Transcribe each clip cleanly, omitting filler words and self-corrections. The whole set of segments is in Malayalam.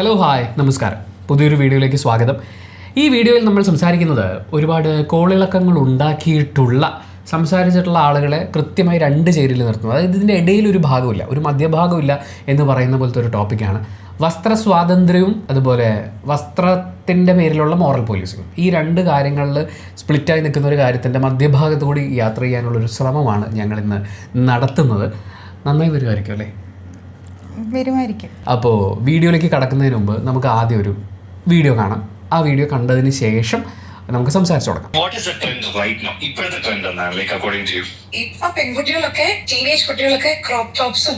ഹലോ ഹായ് നമസ്കാരം. പുതിയൊരു വീഡിയോയിലേക്ക് സ്വാഗതം. ഈ വീഡിയോയിൽ നമ്മൾ സംസാരിക്കുന്നത് ഒരുപാട് കോളിളക്കങ്ങൾ ഉണ്ടാക്കിയിട്ടുള്ള സംസാരിച്ചിട്ടുള്ള ആളുകളെ കൃത്യമായി രണ്ട് ചേരിൽ നിർത്തുന്നത്. അതായത് ഇതിൻ്റെ ഇടയിൽ ഒരു ഭാഗമില്ല, ഒരു മധ്യഭാഗമില്ല എന്ന് പറയുന്ന പോലത്തെ ഒരു ടോപ്പിക്കാണ് വസ്ത്ര സ്വാതന്ത്ര്യവും അതുപോലെ വസ്ത്രത്തിൻ്റെ പേരിലുള്ള മോറൽ പോലീസിങ്ങും. ഈ രണ്ട് കാര്യങ്ങളിൽ സ്പ്ലിറ്റായി നിൽക്കുന്ന ഒരു കാര്യത്തിൻ്റെ മധ്യഭാഗത്തു കൂടി യാത്ര ചെയ്യാനുള്ളൊരു ശ്രമമാണ് ഞങ്ങളിന്ന് നടത്തുന്നത്. നന്നായി വരുമായിരിക്കും അല്ലേ? വരുമായിരിക്കും. അപ്പോൾ വീഡിയോയിലേക്ക് കടക്കുന്നതിന് മുമ്പ് നമുക്ക് ആദ്യം ഒരു വീഡിയോ കാണാം. ആ വീഡിയോ കണ്ടതിന് ശേഷം നമുക്ക് സംസാരിച്ചു തുടങ്ങാം. ഇപ്പൊ പെൺകുട്ടികളൊക്കെ ടീനേജ് കുട്ടികളൊക്കെ ക്രോപ്പ് ടോപ്സും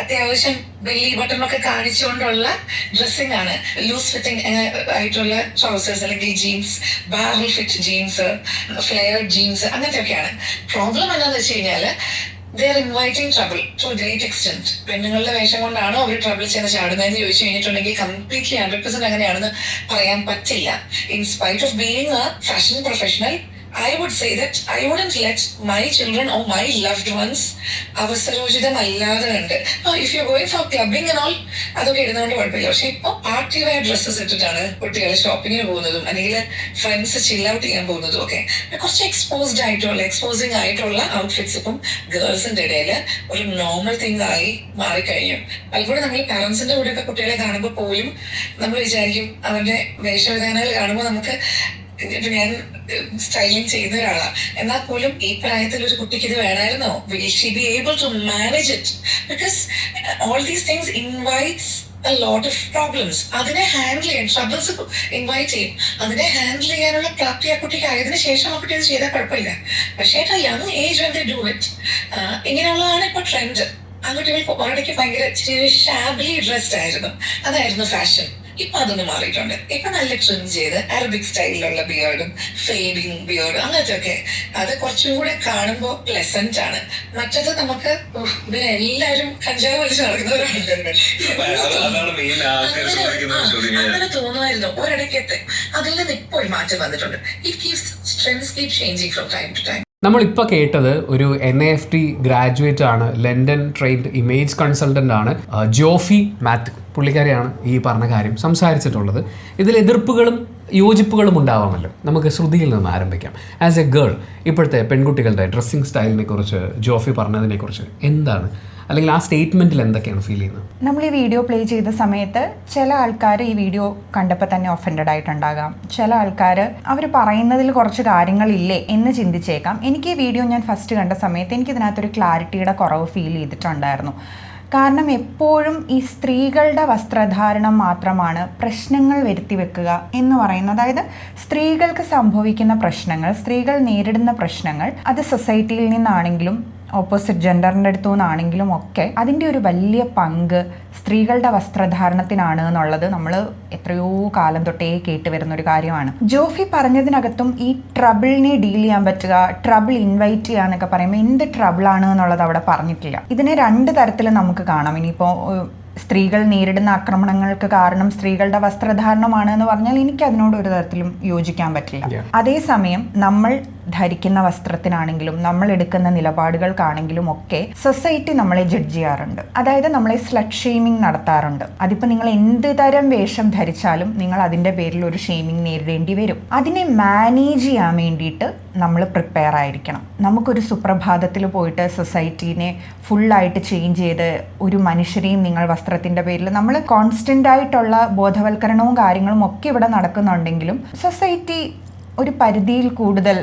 അത്യാവശ്യം ബെല്ലി ബട്ടണൊക്കെ കാണിച്ചുകൊണ്ടുള്ള ഡ്രസ്സിംഗ് ആണ്. ലൂസ് ഫിറ്റിംഗ് ആയിട്ടുള്ള ട്രൗസേഴ്സ് അല്ലെങ്കിൽ jeans, barrel fit jeans, flared jeans, അങ്ങനത്തെ ഒക്കെയാണ്. പ്രോബ്ലം എന്താണെന്ന് വെച്ച് കഴിഞ്ഞാല് they are inviting trouble to a great extent. പെണ്ണുങ്ങളുടെ വേഷം കൊണ്ടാണോ അവർ ട്രബിൾ ചെന്ന് ചാടുന്നതെന്ന് ചോദിച്ചു കഴിഞ്ഞിട്ടുണ്ടെങ്കിൽ കംപ്ലീറ്റ്ലി 100% അങ്ങനെയാണെന്ന് പറയാൻ പറ്റില്ല. In spite of being A fashion professional, I would say that I wouldn't let my children or my loved ones അവസരോചിതമല്ലാതെ ഉണ്ട്. If you going for clubbing and all അതൊക്കെ ഇടുന്നതുകൊണ്ട് കുഴപ്പമില്ല. പക്ഷെ ഇപ്പോൾ പാർട്ടി വെയർ ഡ്രസ്സസ് ഇട്ടിട്ടാണ് കുട്ടികൾ ഷോപ്പിങ്ങിന് പോകുന്നതും അല്ലെങ്കിൽ ഫ്രണ്ട്സ് ചിൽ ഔട്ട് ചെയ്യാൻ പോകുന്നതും ഒക്കെ. കുറച്ച് എക്സ്പോസിങ് ആയിട്ടുള്ള ഔട്ട്ഫിറ്റ്സ് ഇപ്പം ഗേൾസിന്റെ ഇടയിൽ ഒരു നോർമൽ തിങ് ആയി മാറിക്കഴിഞ്ഞു. പലപ്പോഴും നമ്മൾ പാരന്റ്സിന്റെ കൂടെയൊക്കെ കുട്ടികളെ കാണുമ്പോൾ പോലും നമ്മൾ വിചാരിക്കും അവരുടെ വേഷവിധാനങ്ങൾ കാണുമ്പോൾ നമുക്ക് ഇപ്പൊ ഞാൻ സ്റ്റൈലിംഗ് ചെയ്യുന്ന ഒരാളാണ്, എന്നാൽ പോലും ഈ പ്രായത്തിൽ ഒരു കുട്ടിക്ക് ഇത് വേണമായിരുന്നോ? Will she be able to manage it? Because all these things invites a lot of problems. അതിനെ ഹാൻഡിൽ ചെയ്യാൻ ട്രബിൾസ് ഇൻവൈറ്റ് ചെയ്യും. അതിനെ ഹാൻഡിൽ ചെയ്യാനുള്ള പ്രാപ്തി ആ കുട്ടിക്ക് ആയതിനു ശേഷം ആ കുട്ടി അത് ചെയ്താൽ കുഴപ്പമില്ല. പക്ഷേ ആ young age when they do it, ഇങ്ങനെയുള്ളതാണ് ഇപ്പൊ ട്രെൻഡ്. ആ കുട്ടികൾ ഒരിടയ്ക്ക് ഭയങ്കര ഷാബിലി ഡ്രസ്ഡ് ആയിരുന്നു, അതായിരുന്നു ഫാഷൻ. ഇപ്പൊ അതൊന്നും മാറിയിട്ടുണ്ട്. ഇപ്പൊ നല്ല ട്രിം ചെയ്ത് അറബിക് സ്റ്റൈലിലുള്ള ബിയേർഡും ഫേഡിങ് ബിയേർഡും അങ്ങനത്തെ ഒക്കെ അത് കുറച്ചും കൂടെ കാണുമ്പോൾ പ്ലസന്റ് ആണ്. മറ്റത് നമുക്ക് എല്ലാവരും കഞ്ചാവ് വലിച്ച് നടക്കുന്നവരാണ് അങ്ങനെ തോന്നുമായിരുന്നു ഒരിടയ്ക്കത്തെ. അതിൽ നിന്ന് ഇപ്പോൾ ഒരു മാറ്റം വന്നിട്ടുണ്ട്. Trends keep changing from time to time. നമ്മളിപ്പോൾ കേട്ടത് ഒരു NFT ഗ്രാജുവേറ്റ് ആണ്, ലണ്ടൻ ട്രെയിൻഡ് ഇമേജ് കൺസൾട്ടൻ്റ് ആണ്, ജോഫി മാത്യു. പുള്ളിക്കാരിയാണ് ഈ പറഞ്ഞ കാര്യം സംസാരിച്ചിട്ടുള്ളത്. ഇതിൽ എതിർപ്പുകളും യോജിപ്പുകളും ഉണ്ടാവാമല്ലോ. നമുക്ക് ശ്രുതിയിൽ നിന്ന് ആരംഭിക്കാം. ആസ് എ ഗേൾ, ഇപ്പോഴത്തെ പെൺകുട്ടികളുടെ ഡ്രസ്സിങ് സ്റ്റൈലിനെ കുറിച്ച് ജോഫി പറഞ്ഞതിനെക്കുറിച്ച് എന്താണ്, അല്ലെങ്കിൽ ആ സ്റ്റേറ്റ്മെൻറ്റിൽ എന്തൊക്കെയാണ് ഫീൽ ചെയ്യുന്നത്? നമ്മൾ ഈ വീഡിയോ പ്ലേ ചെയ്ത സമയത്ത് ചില ആൾക്കാർ ഈ വീഡിയോ കണ്ടപ്പോൾ തന്നെ ഒഫൻഡഡ് ആയിട്ടുണ്ടാകാം. ചില ആൾക്കാർ അവർ പറയുന്നതിൽ കുറച്ച് കാര്യങ്ങളില്ലേ എന്ന് ചിന്തിച്ചേക്കാം. എനിക്ക് ഈ വീഡിയോ ഞാൻ ഫസ്റ്റ് കണ്ട സമയത്ത് എനിക്കിതിനകത്തൊരു ക്ലാരിറ്റിയുടെ കുറവ് ഫീൽ ചെയ്തിട്ടുണ്ടായിരുന്നു. കാരണം എപ്പോഴും ഈ സ്ത്രീകളുടെ വസ്ത്രധാരണം മാത്രമാണ് പ്രശ്നങ്ങൾ വരുത്തി വെക്കുക എന്ന് പറയുന്നത്. അതായത് സ്ത്രീകൾക്ക് സംഭവിക്കുന്ന പ്രശ്നങ്ങൾ, സ്ത്രീകൾ നേരിടുന്ന പ്രശ്നങ്ങൾ, അത് സൊസൈറ്റിയിൽ നിന്നാണെങ്കിലും ഓപ്പോസിറ്റ് ജെൻഡറിൻ്റെ അടുത്തു നിന്നാണെങ്കിലും ഒക്കെ അതിൻ്റെ ഒരു വലിയ പങ്ക് സ്ത്രീകളുടെ വസ്ത്രധാരണത്തിനാണ് എന്നുള്ളത് നമ്മൾ എത്രയോ കാലം തൊട്ടേ കേട്ട് വരുന്നൊരു കാര്യമാണ്. ജോഫി പറഞ്ഞതിനകത്തും ഈ ട്രബിളിനെ ഡീൽ ചെയ്യാൻ പറ്റുക, ട്രബിൾ ഇൻവൈറ്റ് ചെയ്യുക എന്നൊക്കെ പറയുമ്പോൾ എന്ത് ട്രബിളാണ് എന്നുള്ളത് അവിടെ പറഞ്ഞിട്ടില്ല. ഇതിനെ രണ്ട് തരത്തിൽ നമുക്ക് കാണാം. ഇനിയിപ്പോൾ സ്ത്രീകൾ നേരിടുന്ന ആക്രമണങ്ങൾക്ക് കാരണം സ്ത്രീകളുടെ വസ്ത്രധാരണമാണ് എന്ന് പറഞ്ഞാൽ എനിക്ക് അതിനോട് ഒരു തരത്തിലും യോജിക്കാൻ പറ്റില്ല. അതേസമയം നമ്മൾ ധരിക്കുന്ന വസ്ത്രത്തിനാണെങ്കിലും നമ്മൾ എടുക്കുന്ന നിലപാടുകൾക്കാണെങ്കിലും ഒക്കെ സൊസൈറ്റി നമ്മളെ ജഡ്ജ് ചെയ്യാറുണ്ട്. അതായത് നമ്മളെ സ്ലട്ട് ഷെയ്മിങ് നടത്താറുണ്ട്. അതിപ്പോൾ നിങ്ങൾ എന്ത് തരം വേഷം ധരിച്ചാലും നിങ്ങൾ അതിൻ്റെ പേരിൽ ഒരു ഷെയ്മിങ് നേരിടേണ്ടി വരും. അതിനെ മാനേജ് ചെയ്യാൻ വേണ്ടിയിട്ട് നമ്മൾ പ്രിപ്പയർ ആയിരിക്കണം. നമുക്കൊരു സുപ്രഭാതത്തിൽ പോയിട്ട് സൊസൈറ്റീനെ ഫുള്ളായിട്ട് ചേഞ്ച് ചെയ്ത് ഒരു മനുഷ്യരെയും നിങ്ങൾ വസ്ത്രത്തിൻ്റെ പേരിൽ നമ്മൾ കോൺസ്റ്റൻ്റ് ആയിട്ടുള്ള ബോധവൽക്കരണവും കാര്യങ്ങളും ഒക്കെ ഇവിടെ നടക്കുന്നുണ്ടെങ്കിലും സൊസൈറ്റി ഒരു പരിധിയിൽ കൂടുതൽ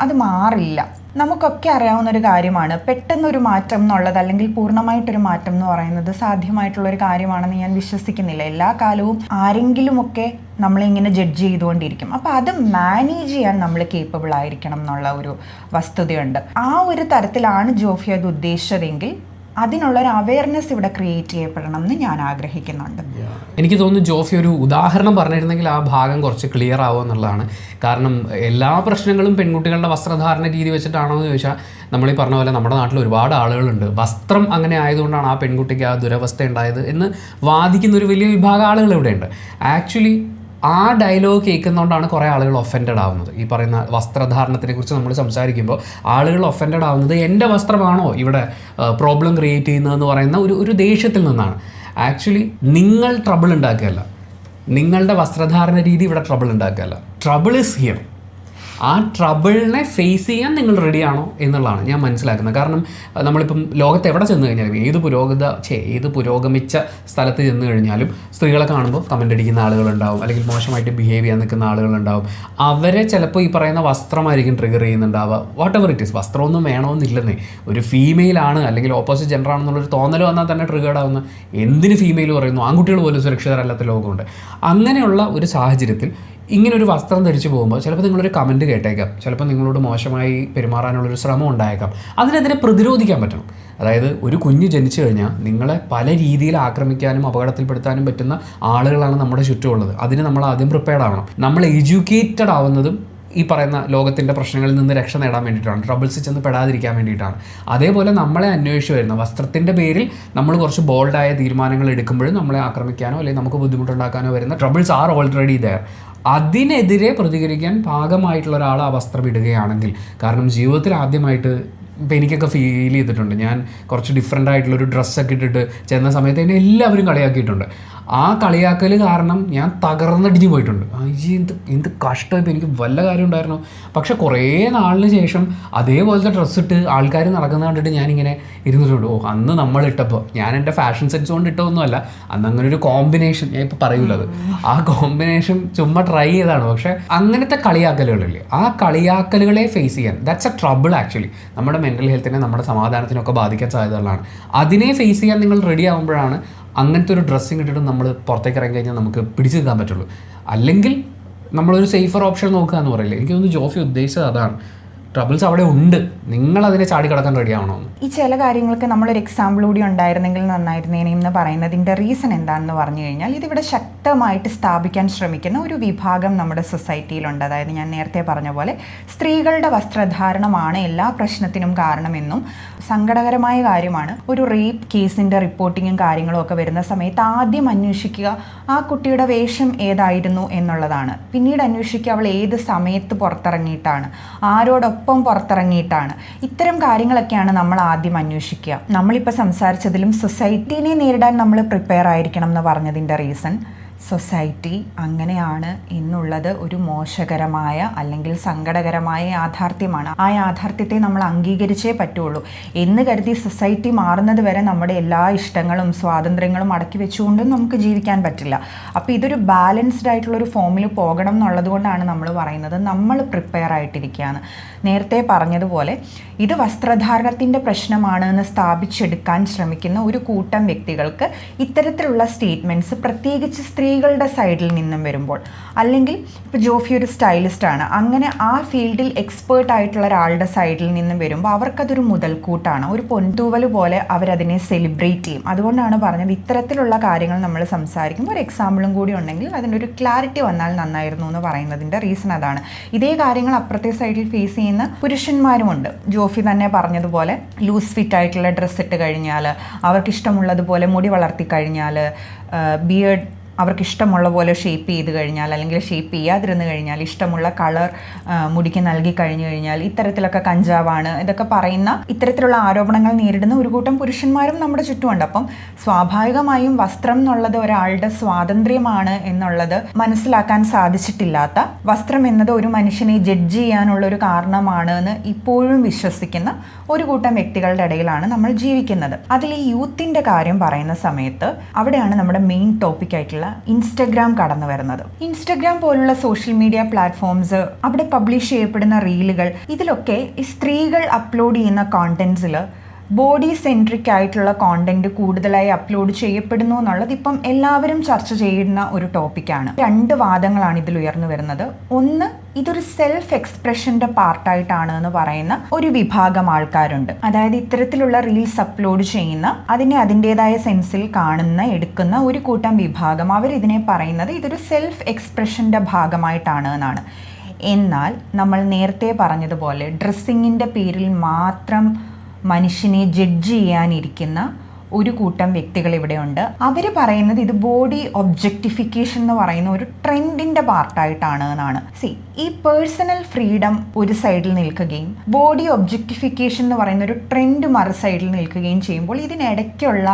അത് മാറില്ല. നമുക്കൊക്കെ അറിയാവുന്നൊരു കാര്യമാണ് പെട്ടെന്നൊരു മാറ്റം എന്നുള്ളത്, അല്ലെങ്കിൽ പൂർണ്ണമായിട്ടൊരു മാറ്റം എന്ന് പറയുന്നത് സാധ്യമായിട്ടുള്ളൊരു കാര്യമാണെന്ന് ഞാൻ വിശ്വസിക്കുന്നില്ല. എല്ലാ കാലവും ആരെങ്കിലുമൊക്കെ നമ്മളിങ്ങനെ ജഡ്ജ് ചെയ്തുകൊണ്ടിരിക്കും. അപ്പോൾ അത് മാനേജ് ചെയ്യാൻ നമ്മൾ കേപ്പബിൾ ആയിരിക്കണം എന്നുള്ള ഒരു വസ്തുതയുണ്ട്. ആ ഒരു തരത്തിലാണ് ജോഫി അത് ഉദ്ദേശിച്ചതെങ്കിൽ അതിനുള്ളൊരു അവയർനെസ് ഇവിടെ ക്രിയേറ്റ് ചെയ്യപ്പെടണം എന്ന് ഞാൻ ആഗ്രഹിക്കുന്നുണ്ട്. എനിക്ക് തോന്നുന്നു ജോഫി ഒരു ഉദാഹരണം പറഞ്ഞിരുന്നെങ്കിൽ ആ ഭാഗം കുറച്ച് ക്ലിയർ ആവുക എന്നുള്ളതാണ്. കാരണം എല്ലാ പ്രശ്നങ്ങളും പെൺകുട്ടികളുടെ വസ്ത്രധാരണ രീതി വെച്ചിട്ടാണോ എന്ന് ചോദിച്ചാൽ നമ്മൾ ഈ പറഞ്ഞ പോലെ നമ്മുടെ നാട്ടിൽ ഒരുപാട് ആളുകളുണ്ട് വസ്ത്രം അങ്ങനെ ആയതുകൊണ്ടാണ് ആ പെൺകുട്ടിക്ക് ആ ദുരവസ്ഥ ഉണ്ടായത് എന്ന് വാദിക്കുന്ന ഒരു വലിയ വിഭാഗം ആളുകൾ ഇവിടെയുണ്ട്. ആക്ച്വലി ആ ഡയലോഗ് കേൾക്കുന്നതുകൊണ്ടാണ് കുറേ ആളുകൾ ഒഫൻഡഡ് ആവുന്നത്. ഈ പറയുന്ന വസ്ത്രധാരണത്തിനെ കുറിച്ച് നമ്മൾ സംസാരിക്കുമ്പോൾ ആളുകൾ ഒഫൻഡഡ് ആവുന്നത് എൻ്റെ വസ്ത്രമാണോ ഇവിടെ പ്രോബ്ലം ക്രിയേറ്റ് ചെയ്യുന്നതെന്ന് പറയുന്ന ഒരു ദേഷ്യത്തിൽ നിന്നാണ്. ആക്ച്വലി നിങ്ങൾ ട്രബിൾ ഉണ്ടാക്കുകയല്ല, നിങ്ങളുടെ വസ്ത്രധാരണ രീതി ഇവിടെ ട്രബിൾ ഉണ്ടാക്കുകയല്ല. Trouble is here. ആ ട്രബിളിനെ ഫേസ് ചെയ്യാൻ നിങ്ങൾ റെഡിയാണോ എന്നുള്ളതാണ് ഞാൻ മനസ്സിലാക്കുന്നത്. കാരണം നമ്മളിപ്പം ലോകത്ത് എവിടെ ചെന്ന് കഴിഞ്ഞാലും ഏത് പുരോഗമിച്ച സ്ഥലത്ത് ചെന്ന് കഴിഞ്ഞാലും സ്ത്രീകളെ കാണുമ്പോൾ കമൻ്റ് അടിക്കുന്ന ആളുകളുണ്ടാവും, അല്ലെങ്കിൽ മോശമായിട്ട് ബിഹേവ് ചെയ്യാൻ നിൽക്കുന്ന ആളുകളുണ്ടാവും. അവരെ ചിലപ്പോൾ ഈ പറയുന്ന വസ്ത്രമായിരിക്കും ട്രിഗർ ചെയ്യുന്നുണ്ടാവുക. വാട്ട് എവർ ഇറ്റ് ഈസ്, വസ്ത്രമൊന്നും വേണമെന്നില്ലെന്നേ. ഒരു ഫീമെയിലാണ് അല്ലെങ്കിൽ ഓപ്പോസിറ്റ് ജെൻഡർ ആണെന്നുള്ളൊരു തോന്നൽ വന്നാൽ തന്നെ ട്രിഗേർഡ് ആവുന്ന എന്തിന് ഫീമെയിൽ പറയുന്നു, ആൺകുട്ടികൾ പോലും സുരക്ഷിതരല്ലാത്ത ലോകമുണ്ട്. അങ്ങനെയുള്ള ഒരു സാഹചര്യത്തിൽ ഇങ്ങനൊരു വസ്ത്രം ധരിച്ചു പോകുമ്പോൾ ചിലപ്പോൾ നിങ്ങളൊരു കമൻറ്റ് കേട്ടേക്കാം, ചിലപ്പോൾ നിങ്ങളോട് മോശമായി പെരുമാറാനുള്ളൊരു ശ്രമം ഉണ്ടായേക്കാം. അതിനെതിരെ പ്രതിരോധിക്കാൻ പറ്റണം. അതായത് ഒരു കുഞ്ഞ് ജനിച്ചു കഴിഞ്ഞാൽ നിങ്ങളെ പല രീതിയിൽ ആക്രമിക്കാനും അപകടത്തിൽപ്പെടുത്താനും പറ്റുന്ന ആളുകളാണ് നമ്മുടെ ചുറ്റുമുള്ളത്. അതിന് നമ്മൾ ആദ്യം പ്രിപ്പയർഡ് ആവണം. നമ്മൾ എഡ്യൂക്കേറ്റഡ് ആവുന്നതും ഈ പറയുന്ന ലോകത്തിൻ്റെ പ്രശ്നങ്ങളിൽ നിന്ന് രക്ഷ നേടാൻ വേണ്ടിയിട്ടാണ്, ട്രബിൾസ് ചെന്ന് പെടാതിരിക്കാൻ വേണ്ടിയിട്ടാണ്. അതേപോലെ നമ്മളെ അന്വേഷിച്ച് വരുന്ന വസ്ത്രത്തിൻ്റെ പേരിൽ നമ്മൾ കുറച്ച് ബോൾഡായ തീരുമാനങ്ങൾ എടുക്കുമ്പോഴും നമ്മളെ ആക്രമിക്കാനോ അല്ലെങ്കിൽ നമുക്ക് ബുദ്ധിമുട്ടുണ്ടാക്കാനോ വരുന്ന ട്രബിൾസ് ആർ ഓൾറെഡി ദെയർ. അതിനെതിരെ പ്രതികരിക്കാൻ പാകമായിട്ടുള്ള ഒരാൾ ആ വസ്ത്രം ഇടുകയാണെങ്കിൽ, കാരണം ജീവിതത്തിൽ ആദ്യമായിട്ട് ഇപ്പോൾ എനിക്കൊക്കെ ഫീൽ ചെയ്തിട്ടുണ്ട്, ഞാൻ കുറച്ച് ഡിഫറെൻ്റ് ആയിട്ടുള്ളൊരു ഡ്രസ്സൊക്കെ ഇട്ടിട്ട് ചെന്ന സമയത്ത് എന്നെ എല്ലാവരും കളിയാക്കിയിട്ടുണ്ട്. ആ കളിയാക്കൽ കാരണം ഞാൻ തകർന്നടിഞ്ഞ് പോയിട്ടുണ്ട്. എന്ത് കഷ്ടം, ഇപ്പോൾ എനിക്ക് വല്ല കാര്യം ഉണ്ടായിരുന്നു. പക്ഷെ കുറേ നാളിന് ശേഷം അതേപോലത്തെ ഡ്രസ്സ് ഇട്ട് ആൾക്കാർ നടക്കുന്നത് കണ്ടിട്ട് ഞാനിങ്ങനെ ഇരുന്നിട്ടുണ്ട്. അന്ന് നമ്മളിട്ടപ്പോൾ ഞാൻ എൻ്റെ ഫാഷൻ സെൻസ് കൊണ്ട് ഇട്ടതൊന്നുമല്ല, അന്ന് അങ്ങനെ ഒരു കോമ്പിനേഷൻ, ഞാൻ ഇപ്പോൾ പറയൂലത്, ആ കോമ്പിനേഷൻ ചുമ്മാ ട്രൈ ചെയ്തതാണ്. പക്ഷേ അങ്ങനത്തെ കളിയാക്കലുകളില്ലേ, ആ കളിയാക്കലുകളെ ഫേസ് ചെയ്യാൻ, ദാറ്റ്സ് എ ട്രബിൾ ആക്ച്വലി. നമ്മുടെ മെൻ്റൽ ഹെൽത്തിനെ, നമ്മുടെ സമാധാനത്തിനൊക്കെ ബാധിക്കാൻ സാധ്യതകളാണ്. അതിനെ ഫേസ് ചെയ്യാൻ നിങ്ങൾ റെഡി ആകുമ്പോഴാണ് അങ്ങനത്തെ ഒരു ഡ്രസ്സിങ് ഇട്ടിട്ട് നമ്മൾ പുറത്തേക്ക് ഇറങ്ങി കഴിഞ്ഞാൽ നമുക്ക് പിടിച്ചു നിൽക്കാൻ പറ്റുള്ളൂ. അല്ലെങ്കിൽ നമ്മളൊരു സേഫർ ഓപ്ഷൻ നോക്കുക എന്ന് പറയില്ലേ, എനിക്ക് തോന്നുന്നു ജോഫി ഉദ്ദേശിച്ചത് അതാണ്. ട്രബിൾസ് അവിടെ ഉണ്ട്, നിങ്ങൾ അതിനെ ചാടി കടക്കാൻ റെഡി ആവണമെന്ന്. ഈ ചില കാര്യങ്ങൾക്ക് നമ്മളൊരു എക്സാമ്പിൾ കൂടി ഉണ്ടായിരുന്നെങ്കിൽ നന്നായിരുന്നേനെ എന്ന് പറയുന്നതിൻ്റെ റീസൺ എന്താണെന്ന് പറഞ്ഞു കഴിഞ്ഞാൽ, ഇതിവിടെ ശക്തമായിട്ട് സ്ഥാപിക്കാൻ ശ്രമിക്കുന്ന ഒരു വിഭാഗം നമ്മുടെ സൊസൈറ്റിയിലുണ്ട്. അതായത് ഞാൻ നേരത്തെ പറഞ്ഞ പോലെ സ്ത്രീകളുടെ വസ്ത്രധാരണമാണ് എല്ലാ പ്രശ്നത്തിനും കാരണമെന്നും, സങ്കടകരമായ കാര്യമാണ് ഒരു റേപ്പ് കേസിൻ്റെ റിപ്പോർട്ടിങ്ങും കാര്യങ്ങളും ഒക്കെ വരുന്ന സമയത്ത് ആദ്യം അന്വേഷിക്കുക ആ കുട്ടിയുടെ വേഷം ഏതായിരുന്നു എന്നുള്ളതാണ്. പിന്നീട് അന്വേഷിക്കുക അവൾ ഏത് സമയത്ത് പുറത്തിറങ്ങിയിട്ടാണ്, ആരോടൊപ്പം പുറത്തിറങ്ങിയിട്ടാണ്. ഇത്തരം കാര്യങ്ങളൊക്കെയാണ് നമ്മൾ ആദ്യം അന്വേഷിക്കുക. നമ്മളിപ്പോൾ സംസാരിച്ചതിലും സൊസൈറ്റീനെ നേരിടാൻ നമ്മൾ പ്രിപ്പയർ ആയിരിക്കണം എന്ന് പറഞ്ഞതിൻ്റെ റീസൺ, സൊസൈറ്റി അങ്ങനെയാണ് എന്നുള്ളത് ഒരു മോശകരമായ അല്ലെങ്കിൽ സങ്കടകരമായ യാഥാർത്ഥ്യമാണ്. ആ യാഥാർത്ഥ്യത്തെ നമ്മൾ അംഗീകരിച്ചേ പറ്റുള്ളൂ. എന്ന് കരുതി സൊസൈറ്റി മാറുന്നത് വരെ നമ്മുടെ എല്ലാ ഇഷ്ടങ്ങളും സ്വാതന്ത്ര്യങ്ങളും അടക്കി വെച്ചുകൊണ്ടും നമുക്ക് ജീവിക്കാൻ പറ്റില്ല. അപ്പോൾ ഇതൊരു ബാലൻസ്ഡ് ആയിട്ടുള്ളൊരു ഫോമിൽ പോകണം എന്നുള്ളത് കൊണ്ടാണ് നമ്മൾ പറയുന്നത് നമ്മൾ പ്രിപ്പയർ ആയിട്ടിരിക്കുകയാണ്. നേരത്തെ പറഞ്ഞതുപോലെ ഇത് വസ്ത്രധാരണത്തിൻ്റെ പ്രശ്നമാണ് എന്ന് സ്ഥാപിച്ചെടുക്കാൻ ശ്രമിക്കുന്ന ഒരു കൂട്ടം വ്യക്തികൾക്ക് ഇത്തരത്തിലുള്ള സ്റ്റേറ്റ്മെൻറ്റ്സ്, പ്രത്യേകിച്ച് സ്ത്രീകളുടെ സൈഡിൽ നിന്നും വരുമ്പോൾ, അല്ലെങ്കിൽ ഇപ്പോൾ ജോഫി ഒരു സ്റ്റൈലിസ്റ്റാണ്, അങ്ങനെ ആ ഫീൽഡിൽ എക്സ്പേർട്ട് ആയിട്ടുള്ള ഒരാളുടെ സൈഡിൽ നിന്നും വരുമ്പോൾ അവർക്കതൊരു മുതൽക്കൂട്ടാണ്, ഒരു പൊൻതൂവൽ പോലെ അവരതിനെ സെലിബ്രേറ്റ് ചെയ്യും. അതുകൊണ്ടാണ് പറഞ്ഞത് ഇത്തരത്തിലുള്ള കാര്യങ്ങൾ നമ്മൾ സംസാരിക്കുമ്പോൾ ഒരു എക്സാമ്പിളും കൂടി ഉണ്ടെങ്കിൽ അതിനൊരു ക്ലാരിറ്റി വന്നാൽ നന്നായിരുന്നു എന്ന് പറയുന്നതിൻ്റെ റീസൺ അതാണ്. ഇതേ കാര്യങ്ങൾ അപ്പുറത്തെ സൈഡിൽ ഫേസ് ചെയ്യുന്ന പുരുഷന്മാരുമുണ്ട്. ജോഫി തന്നെ പറഞ്ഞതുപോലെ ലൂസ് ഫിറ്റ് ആയിട്ടുള്ള ഡ്രസ്സ് ഇട്ട് കഴിഞ്ഞാൽ, അവർക്കിഷ്ടമുള്ളതുപോലെ മുടി വളർത്തി കഴിഞ്ഞാൽ, ബിയേർഡ് അവർക്ക് ഇഷ്ടമുള്ള പോലെ ഷേപ്പ് ചെയ്ത് കഴിഞ്ഞാൽ, അല്ലെങ്കിൽ ഷേപ്പ് ചെയ്യാതിരുന്ന് കഴിഞ്ഞാൽ, ഇഷ്ടമുള്ള കളർ മുടിക്ക് നൽകി കഴിഞ്ഞു കഴിഞ്ഞാൽ ഇത്തരത്തിലൊക്കെ കഞ്ചാവാണ്, ഇതൊക്കെ പറയുന്ന ഇത്തരത്തിലുള്ള ആരോപണങ്ങൾ നേരിടുന്ന ഒരു കൂട്ടം പുരുഷന്മാരും നമ്മുടെ ചുറ്റുമുണ്ട്. അപ്പം സ്വാഭാവികമായും വസ്ത്രം എന്നുള്ളത് ഒരാളുടെ സ്വാതന്ത്ര്യമാണ് എന്നുള്ളത് മനസ്സിലാക്കാൻ സാധിച്ചിട്ടില്ലാത്ത, വസ്ത്രം എന്നത് ഒരു മനുഷ്യനെ ജഡ്ജ് ചെയ്യാനുള്ള ഒരു കാരണമാണ് എന്ന് ഇപ്പോഴും വിശ്വസിക്കുന്ന ഒരു കൂട്ടം വ്യക്തികളുടെ ഇടയിലാണ് നമ്മൾ ജീവിക്കുന്നത്. അതിൽ ഈ യൂത്തിൻ്റെ കാര്യം പറയുന്ന സമയത്ത് അവിടെയാണ് നമ്മുടെ മെയിൻ ടോപ്പിക് ആയിട്ടുള്ള ഇൻസ്റ്റഗ്രാം കടന്നു വരുന്നത്. ഇൻസ്റ്റഗ്രാം പോലുള്ള സോഷ്യൽ മീഡിയ പ്ലാറ്റ്ഫോംസ്, അവിടെ പബ്ലിഷ് ചെയ്യപ്പെടുന്ന റീലുകൾ, ഇതിലൊക്കെ ഈ സ്ത്രീകൾ അപ്ലോഡ് ചെയ്യുന്ന കോണ്ടന്റ്സിൽ ബോഡി സെൻട്രിക് ആയിട്ടുള്ള കോണ്ടന്റ് കൂടുതലായി അപ്ലോഡ് ചെയ്യപ്പെടുന്നു എന്നുള്ളത് ഇപ്പം എല്ലാവരും ചർച്ച ചെയ്യുന്ന ഒരു ടോപ്പിക്കാണ്. 2 വാദങ്ങളാണ് ഇതിൽ ഉയർന്നു വരുന്നത്. ഒന്ന്, ഇതൊരു സെൽഫ് എക്സ്പ്രഷൻ്റെ പാർട്ടായിട്ടാണ് എന്ന് പറയുന്ന ഒരു വിഭാഗം ആൾക്കാരുണ്ട്. അതായത് ഇത്തരത്തിലുള്ള റീൽസ് അപ്ലോഡ് ചെയ്യുന്ന, അതിനെ അതിൻ്റെതായ സെൻസിൽ കാണുന്ന, എടുക്കുന്ന ഒരു കൂട്ടം വിഭാഗം, അവരിതിനെ പറയുന്നത് ഇതൊരു സെൽഫ് എക്സ്പ്രഷൻ്റെ ഭാഗമായിട്ടാണ് എന്നാണ്. എന്നാൽ നമ്മൾ നേരത്തെ പറഞ്ഞതുപോലെ ഡ്രസ്സിങ്ങിൻ്റെ പേരിൽ മാത്രം മനുഷ്യനെ ജഡ്ജ് ചെയ്യാനിരിക്കുന്ന ഒരു കൂട്ടം വ്യക്തികൾ ഇവിടെയുണ്ട്. അവർ പറയുന്നത് ഇത് ബോഡി ഒബ്ജക്റ്റിഫിക്കേഷൻ എന്ന് പറയുന്ന ഒരു ട്രെൻഡിൻ്റെ പാർട്ടായിട്ടാണ് എന്നാണ്. ഈ പേഴ്സണൽ ഫ്രീഡം ഒരു സൈഡിൽ നിൽക്കുകയും ബോഡി ഒബ്ജക്റ്റിഫിക്കേഷൻ എന്ന് പറയുന്ന ഒരു ട്രെൻഡ് മറു സൈഡിൽ നിൽക്കുകയും ചെയ്യുമ്പോൾ ഇതിനിടയ്ക്കുള്ള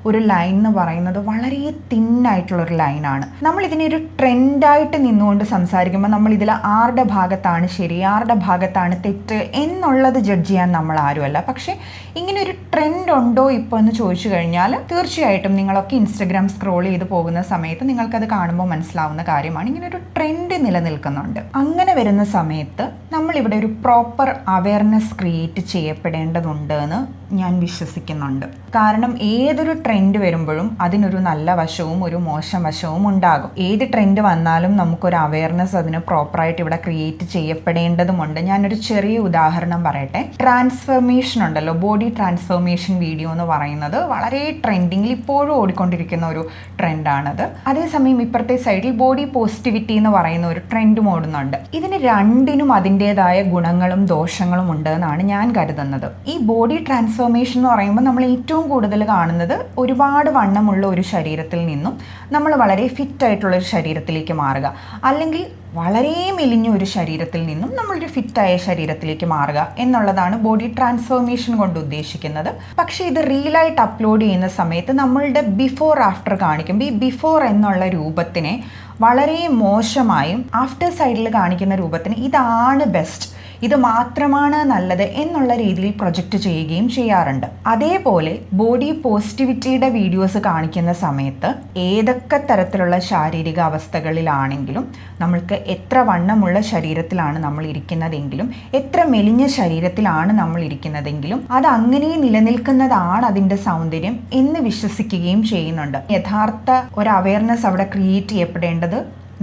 ഒരു ലൈൻ എന്ന് പറയുന്നത് വളരെ തിന്നായിട്ടുള്ളൊരു ലൈനാണ്. നമ്മളിതിനെ ഒരു ട്രെൻഡായിട്ട് നിന്നുകൊണ്ട് സംസാരിക്കുമ്പോൾ നമ്മളിതിൽ ആരുടെ ഭാഗത്താണ് ശരി, ആരുടെ ഭാഗത്താണ് തെറ്റ് എന്നുള്ളത് ജഡ്ജ് ചെയ്യാൻ നമ്മൾ ആരുമല്ല. പക്ഷേ ഇങ്ങനെ ഒരു ട്രെൻഡ് ഉണ്ടോ ഇപ്പോൾ എന്ന് ചോദിച്ചു കഴിഞ്ഞാൽ തീർച്ചയായിട്ടും നിങ്ങളൊക്കെ ഇൻസ്റ്റഗ്രാം സ്ക്രോൾ ചെയ്ത് പോകുന്ന സമയത്ത് നിങ്ങൾക്കത് കാണുമ്പോൾ മനസ്സിലാവുന്ന കാര്യമാണ്. ഇങ്ങനെ ഒരു ട്രെൻഡ് നിലനിൽക്കുന്നുണ്ട്. അങ്ങനെ വരുന്ന സമയത്ത് നമ്മളിവിടെ ഒരു പ്രോപ്പർ അവയർനെസ് ക്രിയേറ്റ് ചെയ്യപ്പെടേണ്ടതുണ്ട് എന്ന് ഞാൻ വിശ്വസിക്കുന്നുണ്ട്. കാരണം ഏതൊരു ട്രെൻഡ് വരുമ്പോഴും അതിനൊരു നല്ല വശവും ഒരു മോശം വശവും ഉണ്ടാകും. ഏത് ട്രെൻഡ് വന്നാലും നമുക്കൊരു അവയർനെസ് അതിന് പ്രോപ്പറായിട്ട് ഇവിടെ ക്രിയേറ്റ് ചെയ്യപ്പെടേണ്ടതുമുണ്ട്. ഞാനൊരു ചെറിയ ഉദാഹരണം പറയട്ടെ. ട്രാൻസ്ഫോർമേഷൻ ഉണ്ടല്ലോ, ബോഡി ട്രാൻസ്ഫോർമേഷൻ വീഡിയോ എന്ന് പറയുന്നത് വളരെ ട്രെൻഡിങ്ങിൽ ഇപ്പോഴും ഓടിക്കൊണ്ടിരിക്കുന്ന ഒരു ട്രെൻഡാണത്. അതേസമയം ഇപ്പുറത്തെ സൈഡിൽ ബോഡി പോസിറ്റിവിറ്റി എന്ന് പറയുന്ന ഒരു ട്രെൻഡ് ഓടുന്നുണ്ട്. ഇതിന് രണ്ടിനും അതിൻ്റെതായ ഗുണങ്ങളും ദോഷങ്ങളും ഉണ്ട് എന്നാണ് ഞാൻ കരുതുന്നത്. ഈ ബോഡി ട്രാൻസ്ഫോർമേഷൻ എന്ന് പറയുമ്പോൾ നമ്മൾ ഏറ്റവും കൂടുതൽ കാണുന്നത് ഒരുപാട് വണ്ണമുള്ള ഒരു ശരീരത്തിൽ നിന്നും നമ്മൾ വളരെ ഫിറ്റ് ആയിട്ടുള്ള ഒരു ശരീരത്തിലേക്ക് മാറുക, അല്ലെങ്കിൽ വളരെ മെലിഞ്ഞ ഒരു ശരീരത്തിൽ നിന്നും നമ്മളൊരു ഫിറ്റായ ശരീരത്തിലേക്ക് മാറുക എന്നുള്ളതാണ് ബോഡി ട്രാൻസ്ഫോർമേഷൻ കൊണ്ട് ഉദ്ദേശിക്കുന്നത്. പക്ഷേ ഇത് റീലായിട്ട് അപ്ലോഡ് ചെയ്യുന്ന സമയത്ത് നമ്മളുടെ ബിഫോർ ആഫ്റ്റർ കാണിക്കുമ്പോൾ ഈ ബിഫോർ എന്നുള്ള രൂപത്തിനെ വളരെ മോശമായും ആഫ്റ്റർ സൈഡിൽ കാണിക്കുന്ന രൂപത്തിന് ഇതാണ് ബെസ്റ്റ്, ഇത് മാത്രമാണ് നല്ലത് എന്നുള്ള രീതിയിൽ പ്രൊജക്റ്റ് ചെയ്യുകയും ചെയ്യാറുണ്ട്. അതേപോലെ ബോഡി പോസിറ്റിവിറ്റിയുടെ വീഡിയോസ് കാണിക്കുന്ന സമയത്ത് ഏതൊക്കെ തരത്തിലുള്ള ശാരീരിക അവസ്ഥകളിലാണെങ്കിലും, നമ്മൾക്ക് എത്ര വണ്ണമുള്ള ശരീരത്തിലാണ് നമ്മൾ ഇരിക്കുന്നതെങ്കിലും, എത്ര മെലിഞ്ഞ ശരീരത്തിലാണ് നമ്മൾ ഇരിക്കുന്നതെങ്കിലും അത് അങ്ങനെ നിലനിൽക്കുന്നതാണ് അതിൻ്റെ സൗന്ദര്യം എന്ന് വിശ്വസിക്കുകയും ചെയ്യുന്നുണ്ട്. യഥാർത്ഥ ഒരു അവയർനെസ് അവിടെ ക്രിയേറ്റ് ചെയ്യപ്പെടേണ്ടത്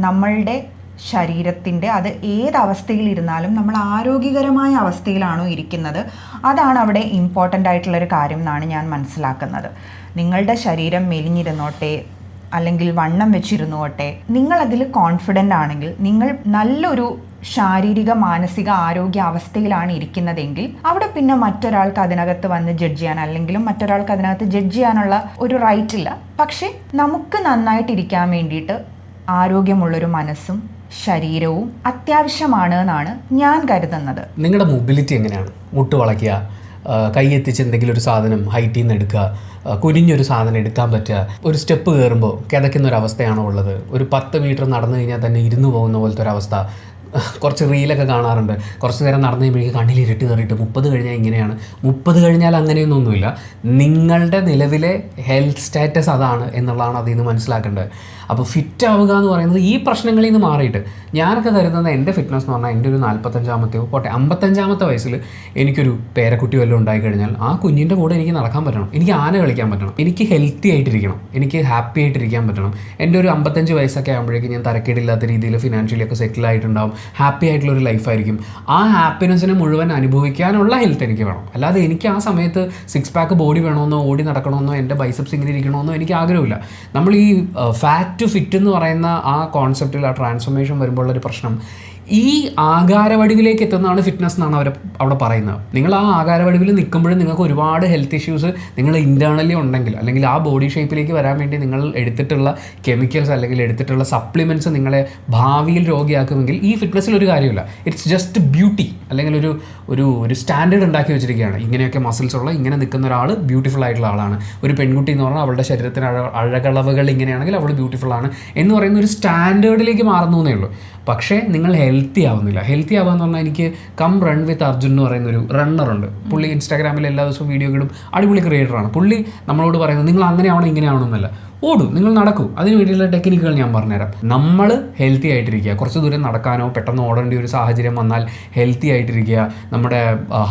നമ്മളുടെ ശരീരത്തിൻ്റെ, അത് ഏത് അവസ്ഥയിലിരുന്നാലും നമ്മൾ ആരോഗ്യകരമായ അവസ്ഥയിലാണോ ഇരിക്കുന്നത്, അതാണ് അവിടെ ഇമ്പോർട്ടൻ്റ് ആയിട്ടുള്ളൊരു കാര്യം എന്നാണ് ഞാൻ മനസ്സിലാക്കുന്നത്. നിങ്ങളുടെ ശരീരം മെലിഞ്ഞിരുന്നോട്ടെ അല്ലെങ്കിൽ വണ്ണം വെച്ചിരുന്നോട്ടെ, നിങ്ങളതിൽ കോൺഫിഡൻ്റ് ആണെങ്കിൽ, നിങ്ങൾ നല്ലൊരു ശാരീരിക മാനസിക ആരോഗ്യ അവസ്ഥയിലാണ് ഇരിക്കുന്നതെങ്കിൽ അവിടെ പിന്നെ മറ്റൊരാൾക്ക് അതിനകത്ത് വന്ന് ജഡ്ജ് ചെയ്യാൻ, അല്ലെങ്കിലും മറ്റൊരാൾക്ക് അതിനകത്ത് ജഡ്ജ് ചെയ്യാനുള്ള ഒരു റൈറ്റ് ഇല്ല. പക്ഷേ നമുക്ക് നന്നായിട്ടിരിക്കാൻ വേണ്ടിയിട്ട് ആരോഗ്യമുള്ളൊരു മനസ്സും ശരീരവും അത്യാവശ്യമാണ് എന്നാണ് ഞാൻ കരുതുന്നത്. നിങ്ങളുടെ മൊബിലിറ്റി എങ്ങനെയാണ്? മുട്ട് വളയ്ക്കുക, കൈ എത്തിച്ച് എന്തെങ്കിലും ഒരു സാധനം ഹൈറ്റിൽ നിന്ന് എടുക്കുക, കുനിഞ്ഞൊരു സാധനം എടുക്കാൻ പറ്റുക, ഒരു സ്റ്റെപ്പ് കയറുമ്പോൾ കിതയ്ക്കുന്ന ഒരു അവസ്ഥയാണോ ഉള്ളത്? ഒരു 10 മീറ്റർ നടന്നു കഴിഞ്ഞാൽ തന്നെ ഇരുന്ന് പോകുന്ന പോലത്തെ ഒരു അവസ്ഥ. കുറച്ച് റീലൊക്കെ കാണാറുണ്ട്, കുറച്ച് നേരം നടന്നു കഴിയുമ്പോഴേക്ക് കണ്ണിൽ ഇരുട്ട് കയറിയിട്ട് 30 കഴിഞ്ഞാൽ ഇങ്ങനെയാണ്, 30 കഴിഞ്ഞാൽ അങ്ങനെയൊന്നുമില്ല. നിങ്ങളുടെ നിലവിലെ ഹെൽത്ത് സ്റ്റാറ്റസ് അതാണ് എന്നുള്ളതാണ് അതിൽ നിന്ന് മനസ്സിലാക്കേണ്ടത്. അപ്പോൾ ഫിറ്റ് ആവുക എന്ന് പറയുന്നത് ഈ പ്രശ്നങ്ങളിൽ നിന്ന് മാറിയിട്ട്, ഞാനൊക്കെ കരുതുന്നത് എൻ്റെ ഫിറ്റ്നസ് എന്ന് പറഞ്ഞാൽ എൻ്റെ ഒരു 45-ാമത്തെയോ പോട്ടെ 55-ാമത്തെ വയസ്സിൽ എനിക്കൊരു പേരക്കുട്ടി വല്ലതും ഉണ്ടായിക്കഴിഞ്ഞാൽ ആ കുഞ്ഞിൻ്റെ കൂടെ എനിക്ക് നടക്കാൻ പറ്റണം, എനിക്ക് ആന കളിക്കാൻ പറ്റണം, എനിക്ക് ഹെൽത്തി ആയിട്ടിരിക്കണം, എനിക്ക് ഹാപ്പി ആയിട്ടിരിക്കാൻ പറ്റണം. എൻ്റെ ഒരു 55 വയസ്സൊക്കെ ആകുമ്പോഴേക്കും ഞാൻ തരക്കേടില്ലാത്ത രീതിയിൽ ഫിനാൻഷ്യലി ഒക്കെ സെറ്റിൽ ആയിട്ടുണ്ടാവും, ഹാപ്പി ആയിട്ടുള്ളൊരു ലൈഫായിരിക്കും. ആ ഹാപ്പിനെസ്സിനെ മുഴുവൻ അനുഭവിക്കാനുള്ള ഹെൽത്ത് എനിക്ക് വേണം. അല്ലാതെ എനിക്ക് ആ സമയത്ത് 6 പാക്ക് ബോഡി വേണമെന്നോ ഓടി നടക്കണമെന്നോ എൻ്റെ ബൈസെപ്സ് ഇങ്ങനെ ഇരിക്കണമെന്നോ എനിക്ക് ആഗ്രഹമില്ല. നമ്മൾ ഈ ഫാറ്റ് ടു ഫിറ്റ് എന്ന് പറയുന്ന ആ കോൺസെപ്റ്റിൽ ആ ട്രാൻസ്ഫോർമേഷൻ വരുമ്പോഴുള്ളൊരു പ്രശ്നം, ഈ ആകാരവടിവിലേക്ക് എത്തുന്നതാണ് ഫിറ്റ്നസ് എന്നാണ് അവർ അവിടെ പറയുന്നത്. നിങ്ങൾ ആ ആകാരവടിവിൽ നിൽക്കുമ്പോഴും നിങ്ങൾക്ക് ഒരുപാട് ഹെൽത്ത് ഇഷ്യൂസ് നിങ്ങൾ ഇൻറ്റേർണലി ഉണ്ടെങ്കിൽ, അല്ലെങ്കിൽ ആ ബോഡി ഷേപ്പിലേക്ക് വരാൻ വേണ്ടി നിങ്ങൾ എടുത്തിട്ടുള്ള കെമിക്കൽസ് അല്ലെങ്കിൽ എടുത്തിട്ടുള്ള സപ്ലിമെൻറ്റ്സ് നിങ്ങളെ ഭാവിയിൽ രോഗിയാക്കുമെങ്കിൽ ഈ ഫിറ്റ്നസ്സിലൊരു കാര്യമില്ല. ഇറ്റ്സ് ജസ്റ്റ് ബ്യൂട്ടി, അല്ലെങ്കിൽ ഒരു ഒരു ഒരു സ്റ്റാൻഡേർഡ് ഉണ്ടാക്കി വെച്ചിരിക്കുകയാണ്. ഇങ്ങനെയൊക്കെ മസിൽസ് ഉള്ള ഇങ്ങനെ നിൽക്കുന്ന ഒരാൾ ബ്യൂട്ടിഫുൾ ആയിട്ടുള്ള ആളാണ്. ഒരു പെൺകുട്ടി എന്ന് പറഞ്ഞാൽ അവളുടെ ശരീരത്തിന് അഴകളവുകൾ ഇങ്ങനെയാണെങ്കിൽ അവൾ ബ്യൂട്ടിഫുൾ ആണ് എന്ന് പറയുന്ന ഒരു സ്റ്റാൻഡേർഡിലേക്ക് മാറുന്നു എന്നേ ഉള്ളൂ. പക്ഷേ നിങ്ങൾ ഹെൽത്തി ആവുന്നില്ല. ഹെൽത്തി ആവുക എന്ന് പറഞ്ഞാൽ എനിക്ക് കം റൺ വിത്ത് അർജുൻ എന്ന് പറയുന്നൊരു റണ്ണറുണ്ട്. പുള്ളി ഇൻസ്റ്റാഗ്രാമിൽ എല്ലാ ദിവസവും വീഡിയോ ഇടും, അടിപൊളി ക്രിയേറ്ററാണ്. പുള്ളി നമ്മളോട് പറയുന്നത് നിങ്ങൾ അങ്ങനെ ആവണം ഇങ്ങനെ ആവണമെന്നല്ല, ഓടും, നിങ്ങൾ നടക്കൂ, അതിന് വേണ്ടിയുള്ള ടെക്നിക്കുകൾ ഞാൻ പറഞ്ഞുതരാം. നമ്മൾ ഹെൽത്തി ആയിട്ടിരിക്കുക, കുറച്ച് ദൂരം നടക്കാനോ പെട്ടെന്ന് ഓടേണ്ട ഒരു സാഹചര്യം വന്നാൽ ഹെൽത്തി ആയിട്ടിരിക്കുക, നമ്മുടെ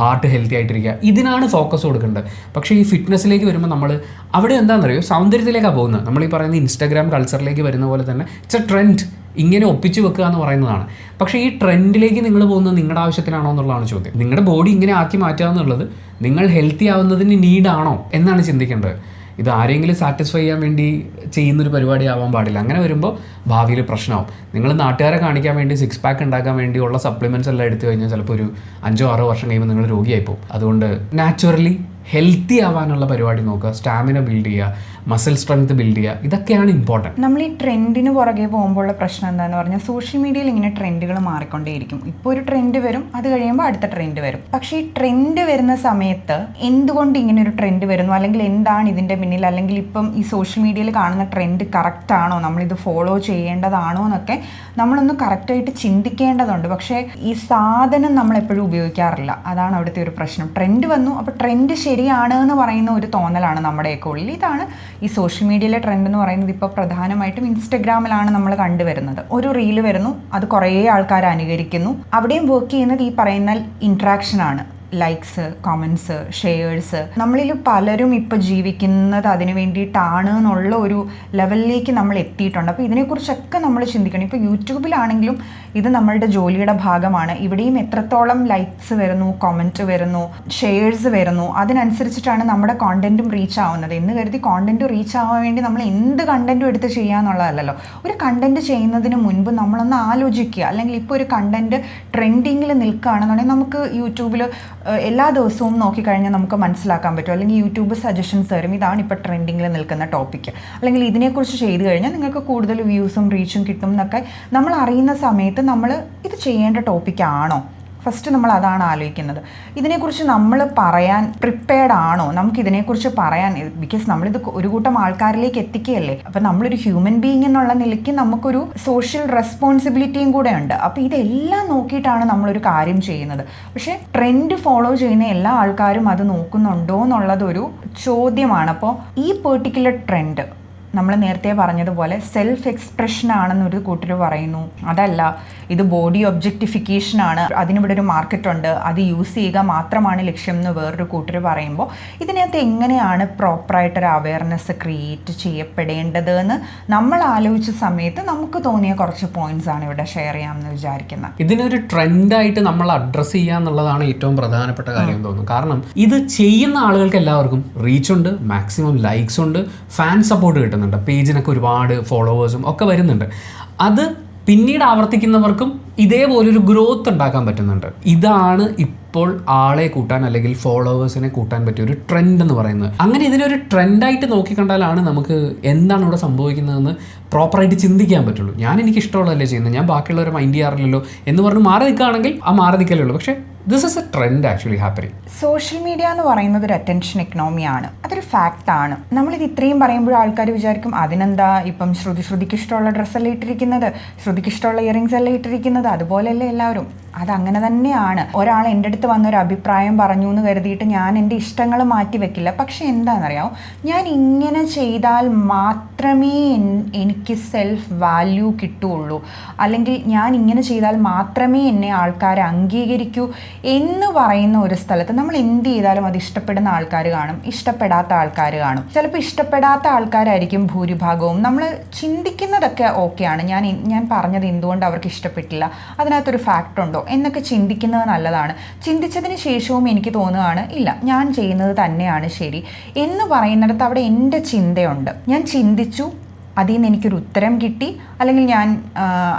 ഹാർട്ട് ഹെൽത്തി ആയിട്ടിരിക്കുക, ഇതിനാണ് ഫോക്കസ് കൊടുക്കേണ്ടത്. പക്ഷേ ഈ ഫിറ്റ്നസ്സിലേക്ക് വരുമ്പോൾ നമ്മൾ അവിടെ എന്താണെന്നറിയോ, സൗന്ദര്യത്തിലേക്കാണ് പോകുന്നത്. നമ്മൾ ഈ പറയുന്ന ഇൻസ്റ്റാഗ്രാം കൾച്ചറിലേക്ക് വരുന്ന പോലെ തന്നെ ഇറ്റ്സ് എ ട്രെൻഡ്, ഇങ്ങനെ ഒപ്പിച്ച് വെക്കുക എന്ന് പറയുന്നതാണ്. പക്ഷേ ഈ ട്രെൻഡിലേക്ക് നിങ്ങൾ പോകുന്നത് നിങ്ങളുടെ ആവശ്യത്തിനാണോ എന്നുള്ളതാണ് ചോദ്യം. നിങ്ങളുടെ ബോഡി ഇങ്ങനെ ആക്കി മാറ്റുക എന്നുള്ളത് നിങ്ങൾ ഹെൽത്തി ആവുന്നതിന് നീഡാണോ എന്നാണ് ചിന്തിക്കേണ്ടത്. ഇത് ആരെങ്കിലും സാറ്റിസ്ഫൈ ചെയ്യാൻ വേണ്ടി ചെയ്യുന്നൊരു പരിപാടി ആവാൻ പാടില്ല. അങ്ങനെ വരുമ്പോൾ ഭാവിയിൽ പ്രശ്നമാവും. നിങ്ങൾ നാട്ടുകാരെ കാണിക്കാൻ വേണ്ടി 6 പാക്ക് ഉണ്ടാക്കാൻ വേണ്ടിയുള്ള സപ്ലിമെൻറ്റ്സ് എല്ലാം എടുത്തു കഴിഞ്ഞാൽ ചിലപ്പോൾ ഒരു 5-6 വർഷം കഴിയുമ്പോൾ നിങ്ങൾ രോഗിയായി പോകും. അതുകൊണ്ട് നാച്ചുറലി ഹെൽത്തി ആവാനുള്ള പരിപാടി നോക്കുക, സ്റ്റാമിന ബിൽഡ് ചെയ്യുക, മസിൽ സ്ട്രെങ്ത് ബിൽഡ് ചെയ്യുക, ഇതൊക്കെയാണ് ഇമ്പോർട്ടൻറ്റ്. നമ്മൾ ഈ ട്രെൻഡിന് പുറകെ പോകുമ്പോഴുള്ള പ്രശ്നം എന്താണെന്ന് പറഞ്ഞാൽ സോഷ്യൽ മീഡിയയിൽ ഇങ്ങനെ ട്രെൻഡുകൾ മാറിക്കൊണ്ടേയിരിക്കും. ഇപ്പോൾ ഒരു ട്രെൻഡ് വരും, അത് കഴിയുമ്പോൾ അടുത്ത ട്രെൻഡ് വരും. പക്ഷേ ഈ ട്രെൻഡ് വരുന്ന സമയത്ത് എന്തുകൊണ്ട് ഇങ്ങനെ ഒരു ട്രെൻഡ് വരുന്നു, അല്ലെങ്കിൽ എന്താണ് ഇതിൻ്റെ പിന്നിൽ, അല്ലെങ്കിൽ ഇപ്പം ഈ സോഷ്യൽ മീഡിയയിൽ കാണുന്ന ട്രെൻഡ് കറക്റ്റ് ആണോ, നമ്മളിത് ഫോളോ ചെയ്യേണ്ടതാണോ എന്നൊക്കെ നമ്മളൊന്ന് കറക്റ്റായിട്ട് ചിന്തിക്കേണ്ടതുണ്ട്. പക്ഷേ ഈ സാധനം നമ്മളെപ്പോഴും ഉപയോഗിക്കാറില്ല, അതാണ് അവിടുത്തെ ഒരു പ്രശ്നം. ട്രെൻഡ് വന്നു, അപ്പോൾ ട്രെൻഡ് ശരിയാണ് എന്ന് പറയുന്ന ഒരു തോന്നലാണ് നമ്മുടെയൊക്കെ ഉള്ളിൽ. ഇതാണ് ഈ സോഷ്യൽ മീഡിയയിലെ ട്രെൻഡ് എന്ന് പറയുന്നത്. ഇപ്പോൾ പ്രധാനമായിട്ടും ഇൻസ്റ്റഗ്രാമിലാണ് നമ്മൾ കണ്ടുവരുന്നത്. ഒരു റീല് വരുന്നു, അത് കുറേ ആൾക്കാർ അനുകരിക്കുന്നു. അവിടെയും വർക്ക് ചെയ്യുന്നത് ഈ പറയുന്ന ഇൻട്രാക്ഷനാണ്. Likes, comments, shares. നമ്മളിൽ പലരും ഇപ്പോൾ ജീവിക്കുന്നത് അതിന് വേണ്ടിയിട്ടാണ് എന്നുള്ള ഒരു ലെവലിലേക്ക് നമ്മൾ എത്തിയിട്ടുണ്ട്. അപ്പോൾ ഇതിനെക്കുറിച്ചൊക്കെ നമ്മൾ ചിന്തിക്കണം. ഇപ്പോൾ യൂട്യൂബിലാണെങ്കിലും ഇത് നമ്മളുടെ ജോലിയുടെ ഭാഗമാണ്. ഇവിടെയും എത്രത്തോളം ലൈക്സ് വരുന്നു, കമൻറ്റ് വരുന്നു, ഷെയർസ് വരുന്നു, അതിനനുസരിച്ചിട്ടാണ് നമ്മുടെ കോണ്ടൻറ്റും റീച്ച് ആവുന്നത്. എന്ന് കരുതി കോണ്ടൻറ്റ് റീച്ച് ആവാൻ വേണ്ടി നമ്മൾ എന്ത് കണ്ടൻറ്റും എടുത്ത് ചെയ്യാന്നുള്ളതല്ലല്ലോ. ഒരു കണ്ടൻറ്റ് ചെയ്യുന്നതിന് മുൻപ് നമ്മളൊന്ന് ആലോചിക്കുക. അല്ലെങ്കിൽ ഇപ്പോൾ ഒരു കണ്ടൻറ്റ് ട്രെൻഡിങ്ങിൽ നിൽക്കുകയാണെന്നുണ്ടെങ്കിൽ നമുക്ക് യൂട്യൂബിൽ എല്ലാ ദിവസവും നോക്കിക്കഴിഞ്ഞാൽ നമുക്ക് മനസ്സിലാക്കാൻ പറ്റും. അല്ലെങ്കിൽ യൂട്യൂബ് സജഷൻസ് തരും, ഇതാണ് ഇപ്പോൾ ട്രെൻഡിങ്ങിൽ നിൽക്കുന്ന ടോപ്പിക്ക്, അല്ലെങ്കിൽ ഇതിനെക്കുറിച്ച് ചെയ്ത് കഴിഞ്ഞാൽ നിങ്ങൾക്ക് കൂടുതൽ വ്യൂസും റീച്ചും കിട്ടും എന്നൊക്കെ നമ്മൾ അറിയുന്ന സമയത്ത് നമ്മൾ ഇത് ചെയ്യേണ്ട ടോപ്പിക്കാണോ, ഫസ്റ്റ് നമ്മൾ അതാണ് ആലോചിക്കുന്നത്. ഇതിനെക്കുറിച്ച് നമ്മൾ പറയാൻ പ്രിപ്പയർഡ് ആണോ, നമുക്കിതിനെക്കുറിച്ച് പറയാൻ, ബിക്കോസ് നമ്മളിത് ഒരു കൂട്ടം ആൾക്കാരിലേക്ക് എത്തിക്കുകയല്ലേ. അപ്പം നമ്മളൊരു ഹ്യൂമൻ ബീയിങ് എന്നുള്ള നിലയ്ക്ക് നമുക്കൊരു സോഷ്യൽ റെസ്പോൺസിബിലിറ്റിയും കൂടെ ഉണ്ട്. അപ്പോൾ ഇതെല്ലാം നോക്കിയിട്ടാണ് നമ്മളൊരു കാര്യം ചെയ്യുന്നത്. പക്ഷേ ട്രെൻഡ് ഫോളോ ചെയ്യുന്ന എല്ലാ ആൾക്കാരും അത് നോക്കുന്നുണ്ടോ എന്നുള്ളതൊരു ചോദ്യമാണ്. അപ്പോൾ ഈ പെർട്ടിക്കുലർ ട്രെൻഡ് നമ്മൾ നേരത്തെ പറഞ്ഞതുപോലെ സെൽഫ് എക്സ്പ്രഷൻ ആണെന്നൊരു കൂട്ടർ പറയുന്നു. അതല്ല, ഇത് ബോഡി ഒബ്ജക്റ്റിഫിക്കേഷനാണ്, അതിനിവിടെ ഒരു മാർക്കറ്റുണ്ട്, അത് യൂസ് ചെയ്യുക മാത്രമാണ് ലക്ഷ്യം എന്ന് വേറൊരു കൂട്ടർ പറയുമ്പോൾ ഇതിനകത്ത് എങ്ങനെയാണ് പ്രോപ്പറായിട്ടൊരു അവയർനെസ് ക്രിയേറ്റ് ചെയ്യപ്പെടേണ്ടത് എന്ന് നമ്മൾ ആലോചിച്ച സമയത്ത് നമുക്ക് തോന്നിയ കുറച്ച് പോയിന്റ്സ് ആണ് ഇവിടെ ഷെയർ ചെയ്യാമെന്ന് വിചാരിക്കുന്നത്. ഇതിനൊരു ട്രെൻഡായിട്ട് നമ്മൾ അഡ്രസ്സ് ചെയ്യുക എന്നുള്ളതാണ് ഏറ്റവും പ്രധാനപ്പെട്ട കാര്യം തോന്നുന്നു. കാരണം ഇത് ചെയ്യുന്ന ആളുകൾക്ക് എല്ലാവർക്കും റീച്ചുണ്ട്, മാക്സിമം ലൈക്സ് ഉണ്ട്, ഫാൻ സപ്പോർട്ട് കിട്ടും, പേജിനൊക്കെ ഒരുപാട് ഫോളോവേഴ്സും ഒക്കെ വരുന്നുണ്ട്. അത് പിന്നീട് ആവർത്തിക്കുന്നവർക്കും ഇതേപോലൊരു ഗ്രോത്ത് ഉണ്ടാക്കാൻ പറ്റുന്നുണ്ട്. ഇതാണ് ഇപ്പോൾ ആളെ കൂട്ടാൻ അല്ലെങ്കിൽ ഫോളോവേഴ്സിനെ കൂട്ടാൻ പറ്റിയ ഒരു ട്രെൻഡ് എന്ന് പറയുന്നത്. അങ്ങനെ ഇതിനൊരു ട്രെൻഡായിട്ട് നോക്കിക്കണ്ടാലാണ് നമുക്ക് എന്താണ് ഇവിടെ സംഭവിക്കുന്നതെന്ന് പ്രോപ്പറായിട്ട് ചിന്തിക്കാൻ പറ്റുള്ളൂ. എനിക്ക് ഇഷ്ടമുള്ളതല്ലേ ചെയ്യുന്നത്, ഞാൻ ബാക്കിയുള്ളവരെ മൈൻഡ് ചെയ്യാറില്ലല്ലോ എന്ന് പറഞ്ഞ് മാറി നിൽക്കുകയാണെങ്കിൽ ആ മാറി നിൽക്കലേ ഉള്ളൂ. പക്ഷേ this is A trend actually happening. Social media എന്ന് പറയുന്നത് ഒരു അറ്റൻഷൻ എക്കണോമിയാണ്, അതൊരു ഫാക്റ്റാണ്. നമ്മളിത് ഇത്രയും പറയുമ്പോൾ ആൾക്കാർ വിചാരിക്കും അതിനെന്താ, ഇപ്പം ശ്രുതിക്ക് ഇഷ്ടമുള്ള ഡ്രസ്സല്ലേ ഇട്ടിരിക്കുന്നത്, ശ്രുതിക്ക് ഇഷ്ടമുള്ള ഇയറിങ്സ് അല്ലേ ഇട്ടിരിക്കുന്നത്, അതുപോലെയല്ലേ എല്ലാവരും. അതങ്ങനെ തന്നെയാണ്. ഒരാൾ എൻ്റെ അടുത്ത് വന്നൊരു അഭിപ്രായം പറഞ്ഞു എന്ന് കരുതിയിട്ട് ഞാൻ എൻ്റെ ഇഷ്ടങ്ങൾ മാറ്റി വെക്കില്ല. പക്ഷെ എന്താണെന്നറിയാമോ, ഞാൻ ഇങ്ങനെ ചെയ്താൽ മാത്രമേ എനിക്ക് സെൽഫ് വാല്യൂ കിട്ടുകയുള്ളൂ, അല്ലെങ്കിൽ ഞാൻ ഇങ്ങനെ ചെയ്താൽ മാത്രമേ എന്നെ ആൾക്കാർ അംഗീകരിക്കൂ എന്ന് പറയുന്ന ഒരു സ്ഥലത്ത് നമ്മൾ എന്ത് ചെയ്താലും അത് ഇഷ്ടപ്പെടുന്ന ആൾക്കാർ കാണും, ഇഷ്ടപ്പെടാത്ത ആൾക്കാർ കാണും. ചിലപ്പോൾ ഇഷ്ടപ്പെടാത്ത ആൾക്കാരായിരിക്കും ഭൂരിഭാഗവും. നമ്മൾ ചിന്തിക്കുന്നതൊക്കെ ഓക്കെയാണ്, ഞാൻ പറഞ്ഞത് എന്തുകൊണ്ട് അവർക്ക് ഇഷ്ടപ്പെട്ടില്ല, അതിനകത്തൊരു ഫാക്റ്റ് ഉണ്ടോ എന്നൊക്കെ ചിന്തിക്കുന്നത് നല്ലതാണ്. ചിന്തിച്ചതിന് ശേഷവും എനിക്ക് തോന്നുകയാണ് ഇല്ല, ഞാൻ ചെയ്യുന്നത് തന്നെയാണ് ശരി എന്ന് പറയുന്നിടത്ത് അവിടെ എൻ്റെ ചിന്തയുണ്ട്. ഞാൻ ചിന്തിച്ചു, അതിൽ നിന്ന് എനിക്കൊരു ഉത്തരം കിട്ടി, അല്ലെങ്കിൽ ഞാൻ